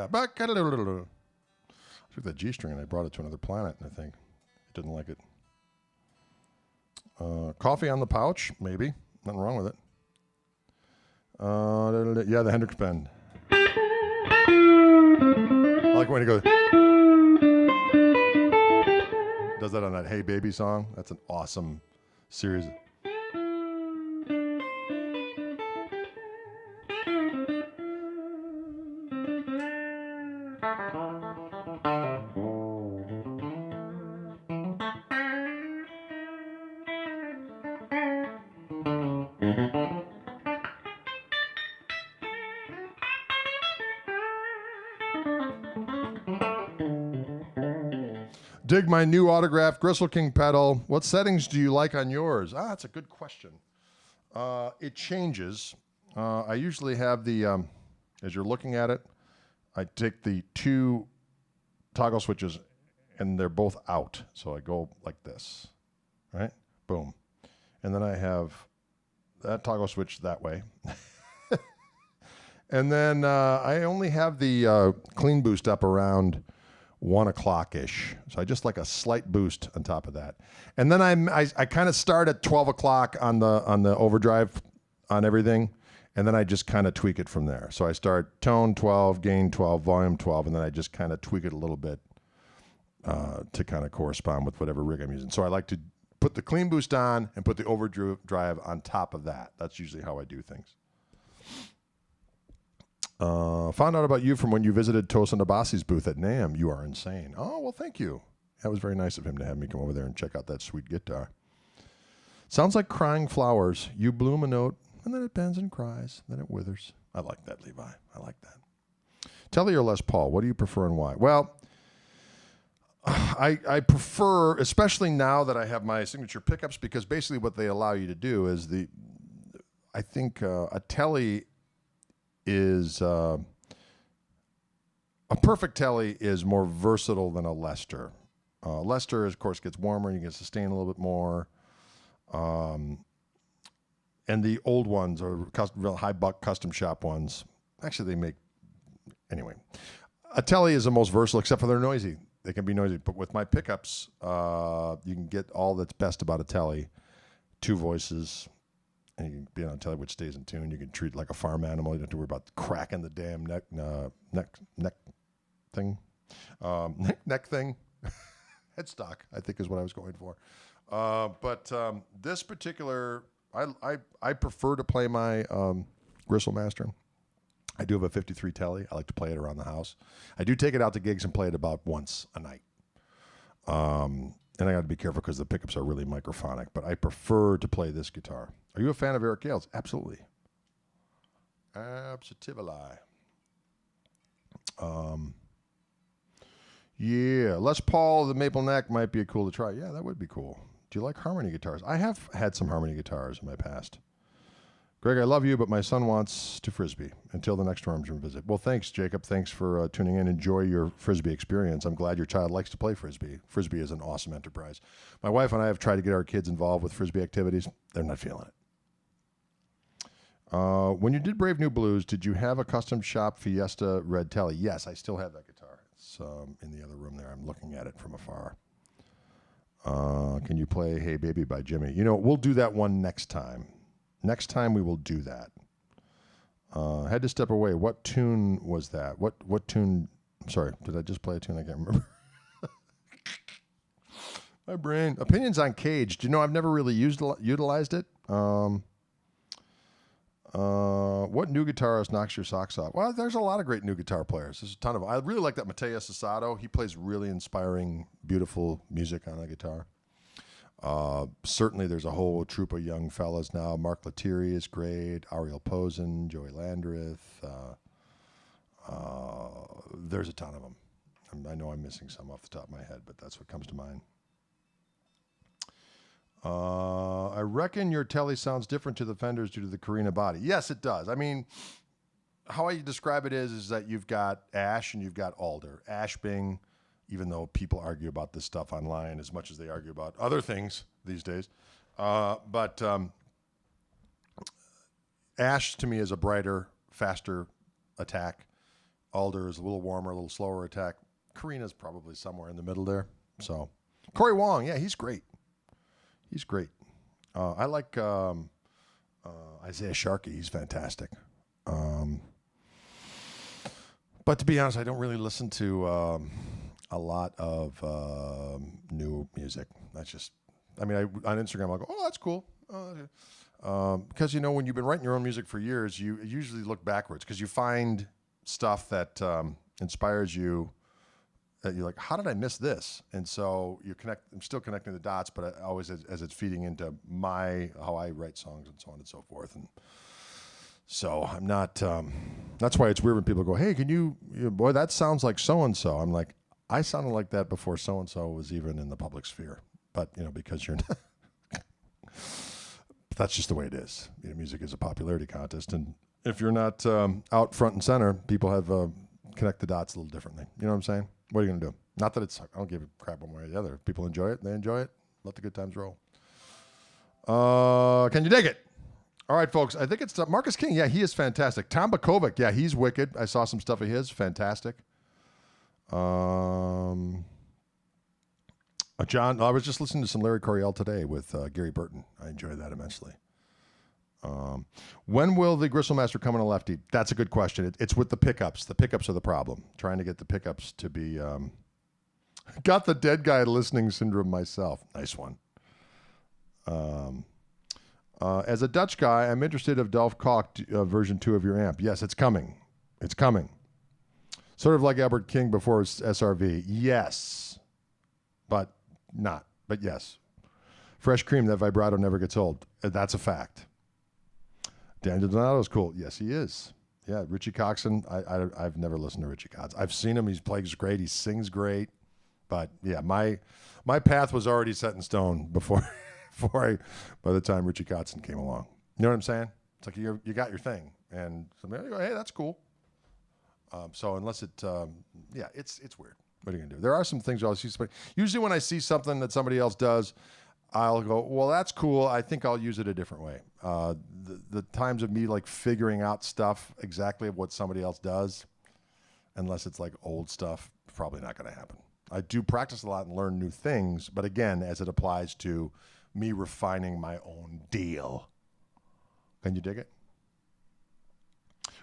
I took that G string and I brought it to another planet, and I think it didn't like it. Coffee on the pouch, maybe. Nothing wrong with it. Yeah, the Hendrix bend. I like when he goes. Does that on that Hey Baby song. That's an awesome series. Dig my new autographed Gristle King pedal. What settings do you like on yours? That's a good question. It changes. I usually have the, as you're looking at it, I take the two toggle switches and they're both out. So I go like this, right? Boom. and then I have that toggle switch that way. And then I only have the clean boost up around 1 o'clock-ish. So I just like a slight boost on top of that. And then I kind of start at 12 o'clock on the overdrive on everything, and then I just kind of tweak it from there. So I start tone 12, gain 12, volume 12, and then I just kind of tweak it a little bit to kind of correspond with whatever rig I'm using. So I like to put the clean boost on and put the overdrive on top of that. That's usually how I do things. Found out about you from when you visited Tosin Abasi's booth at NAMM. You are insane. Oh, well, thank you. That was very nice of him to have me come over there and check out that sweet guitar. Sounds like crying flowers. You bloom a note, and then it bends and cries, then it withers. I like that, Levi. I like that. Telly or Les Paul, what do you prefer and why? Well, I prefer, especially now that I have my signature pickups, because basically what they allow you to do is I think a Telly is a perfect Telly is more versatile than a Lester. Lester, of course, gets warmer and you can sustain a little bit more. And the old ones are real high buck custom shop ones. Actually, they make anyway. A Telly is the most versatile, except for they're noisy. They can be noisy, but with my pickups, you can get all that's best about a Telly. 2 voices. And you can be on a Telly which stays in tune. You can treat it like a farm animal. You don't have to worry about cracking the damn neck thing. Neck thing. Headstock, I think, is what I was going for. But this particular, I prefer to play my Gristlemaster. I do have a 53 Telly. I like to play it around the house. I do take it out to gigs and play it about once a night. And I got to be careful because the pickups are really microphonic, but I prefer to play this guitar. Are you a fan of Eric Gale's? Absolutely. Absolutely. Yeah, Les Paul, the Maple Neck might be cool to try. Yeah, that would be cool. Do you like harmony guitars? I have had some harmony guitars in my past. Greg, I love you, but my son wants to Frisbee until the next Stormstrom visit. Well, thanks, Jacob. Thanks for tuning in. Enjoy your Frisbee experience. I'm glad your child likes to play Frisbee. Frisbee is an awesome enterprise. My wife and I have tried to get our kids involved with Frisbee activities. They're not feeling it. When you did Brave New Blues, did you have a custom shop Fiesta Red Telly? Yes, I still have that guitar. It's in the other room there. I'm looking at it from afar. Can you play Hey Baby by Jimmy? You know, we'll do that one next time. Next time we will do that. Had to step away. What tune was that? What tune? I'm sorry, did I just play a tune? I can't remember. My brain. Opinions on Cage. Do you know I've never really utilized it? What new guitarist knocks your socks off? Well, there's a lot of great new guitar players. There's a ton of them. I really like that Mateus Asado. He plays really inspiring, beautiful music on a guitar. Certainly there's a whole troop of young fellas now. Mark Lettieri is great. Ariel Posen, Joey Landreth. There's a ton of them. I know I'm missing some off the top of my head, but that's what comes to mind. I reckon your Telly sounds different to the Fenders due to the Carina body. Yes, it does. I mean, how I describe it is that you've got ash and you've got alder. Ash being, even though people argue about this stuff online as much as they argue about other things these days. But ash to me is a brighter, faster attack. Alder is a little warmer, a little slower attack. Carina's probably somewhere in the middle there. So Corey Wong, yeah, he's great. He's great. I like Isaiah Sharkey. He's fantastic. But to be honest, I don't really listen to a lot of new music. That's just, I mean, on Instagram, I'll go, oh, that's cool. Because, you know, when you've been writing your own music for years, you usually look backwards because you find stuff that inspires you. That you're like, how did I miss this? And so I'm still connecting the dots, but always as it's feeding into how I write songs and so on and so forth. And so I'm not, that's why it's weird when people go, hey, boy, that sounds like so-and-so. I'm like, I sounded like that before so-and-so was even in the public sphere. But, you know, because you're not, that's just the way it is. You know, music is a popularity contest. And if you're not out front and center, people have connect the dots a little differently. You know what I'm saying? What are you going to do? Not that I don't give a crap one way or the other. If people enjoy it, they enjoy it. Let the good times roll. Can you dig it? All right, folks. I think it's Marcus King. Yeah, he is fantastic. Tom Bakovic. Yeah, he's wicked. I saw some stuff of his. Fantastic. John, I was just listening to some Larry Coryell today with Gary Burton. I enjoyed that immensely. When will the Gristlemaster come in a lefty? That's a good question. It's with the pickups. The pickups are the problem. Trying to get the pickups to be... got the dead guy listening syndrome myself. Nice one. As a Dutch guy, I'm interested of Dylan Koch version 2 of your amp. Yes, it's coming. It's coming. Sort of like Albert King before his SRV. Yes. But not. But yes. Fresh cream, that vibrato never gets old. That's a fact. Daniel Donato's cool. Yes, he is. Yeah, Richie Coxon. I've never listened to Richie Coxon. I've seen him. He plays great. He sings great. But yeah, my path was already set in stone by the time Richie Kotzen came along. You know what I'm saying? It's like you got your thing, and somebody go, hey, that's cool. So unless it's weird. What are you gonna do? There are some things I'll see. Usually when I see something that somebody else does, I'll go, well, that's cool. I think I'll use it a different way. The times of me like figuring out stuff exactly of what somebody else does, unless it's like old stuff, probably not going to happen. I do practice a lot and learn new things, but again, as it applies to me refining my own deal. Can you dig it?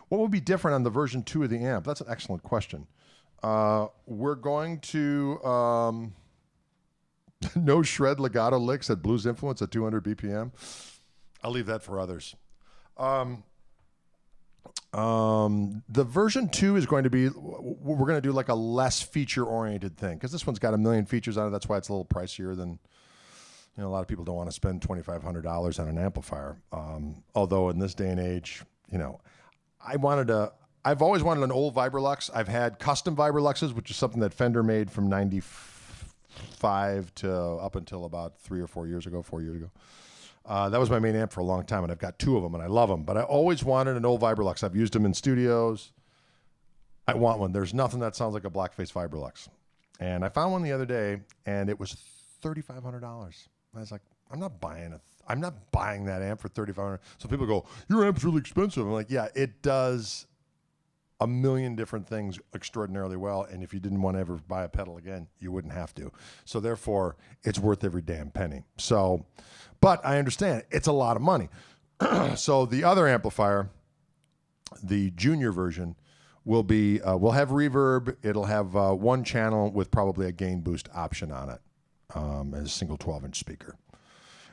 What would be different on the version 2 of the amp? That's an excellent question. We're going to no shred legato licks at Blues Influence at 200 BPM. I'll leave that for others. The version 2 is going to be, we're going to do like a less feature-oriented thing, because this one's got a million features on it. That's why it's a little pricier than, a lot of people don't want to spend $2,500 on an amplifier. Although in this day and age, I've always wanted an old Vibrolux. I've had custom Vibroluxes, which is something that Fender made from 95 to up until about 4 years ago. That was my main amp for a long time, and I've got 2 of them, and I love them. But I always wanted an old Vibrolux. I've used them in studios. I want one. There's nothing that sounds like a Blackface Vibrolux. And I found one the other day, and it was $3,500. I was like, I'm not buying that amp for $3,500. So people go, your amp's really expensive. I'm like, yeah, it does a million different things extraordinarily well, and if you didn't want to ever buy a pedal again, you wouldn't have to. So therefore, it's worth every damn penny. So, but I understand it's a lot of money. So the other amplifier, the junior version, will have reverb. It'll have one channel with probably a gain boost option on it, as a single 12-inch speaker.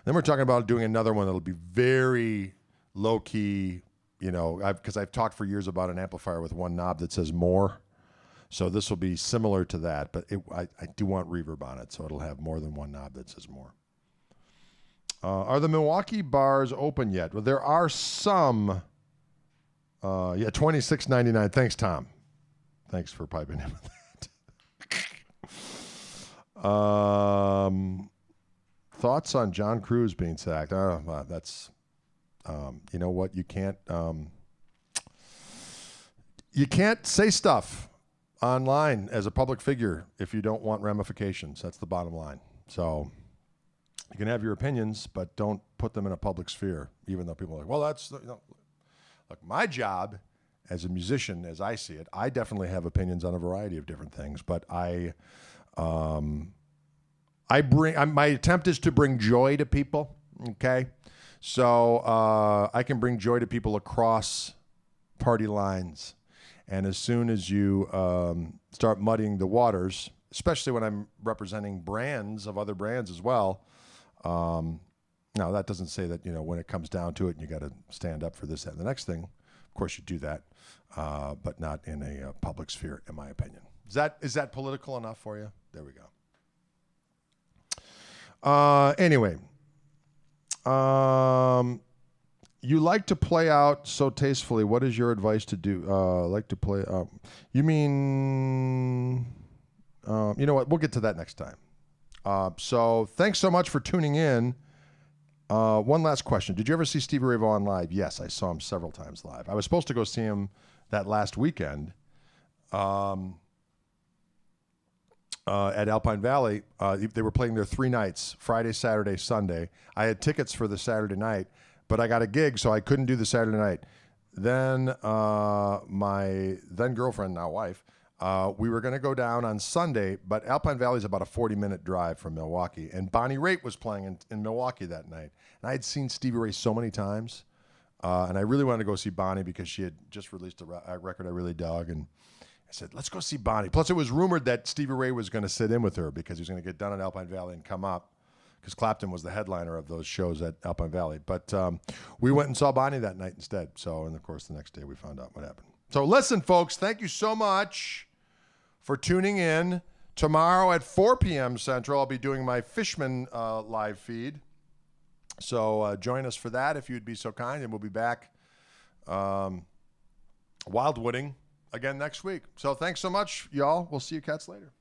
Then we're talking about doing another one that'll be very low key. Because I've talked for years about an amplifier with one knob that says more. So this will be similar to that, but I do want reverb on it, so it'll have more than one knob that says more. Are the Milwaukee bars open yet? Well, there are some. $26.99. Thanks, Tom. Thanks for piping in with that. Thoughts on John Cruz being sacked? That's... you know what? You can't say stuff online as a public figure if you don't want ramifications. That's the bottom line. So you can have your opinions, but don't put them in a public sphere, even though people are like, well, that's, look, my job as a musician, as I see it, I definitely have opinions on a variety of different things, but my attempt is to bring joy to people. Okay. So I can bring joy to people across party lines. And as soon as you start muddying the waters, especially when I'm representing brands of other brands as well, now that doesn't say that, when it comes down to it and you got to stand up for this, that, and the next thing, of course you do that, but not in a public sphere, in my opinion. Is that political enough for you? There we go. Anyway. You like to play out so tastefully. What is your advice to do? Like to play. You mean? You know what? We'll get to that next time. So thanks so much for tuning in. One last question: did you ever see Stevie Ray Vaughan live? Yes, I saw him several times live. I was supposed to go see him that last weekend. at Alpine Valley. They were playing there 3 nights, Friday, Saturday, Sunday. I had tickets for the Saturday night, but I got a gig, so I couldn't do the Saturday night. Then my then girlfriend, now wife, we were going to go down on Sunday, but Alpine Valley is about a 40-minute drive from Milwaukee, and Bonnie Raitt was playing in Milwaukee that night. And I had seen Stevie Ray so many times, and I really wanted to go see Bonnie because she had just released a record I really dug, and I said, let's go see Bonnie. Plus, it was rumored that Stevie Ray was going to sit in with her because he was going to get done at Alpine Valley and come up because Clapton was the headliner of those shows at Alpine Valley. But we went and saw Bonnie that night instead. So, and of course, the next day we found out what happened. So listen, folks, thank you so much for tuning in. Tomorrow at 4 p.m. Central, I'll be doing my Fishman live feed. So join us for that if you'd be so kind. And we'll be back Wildwooding again next week. So thanks so much, y'all. We'll see you cats later.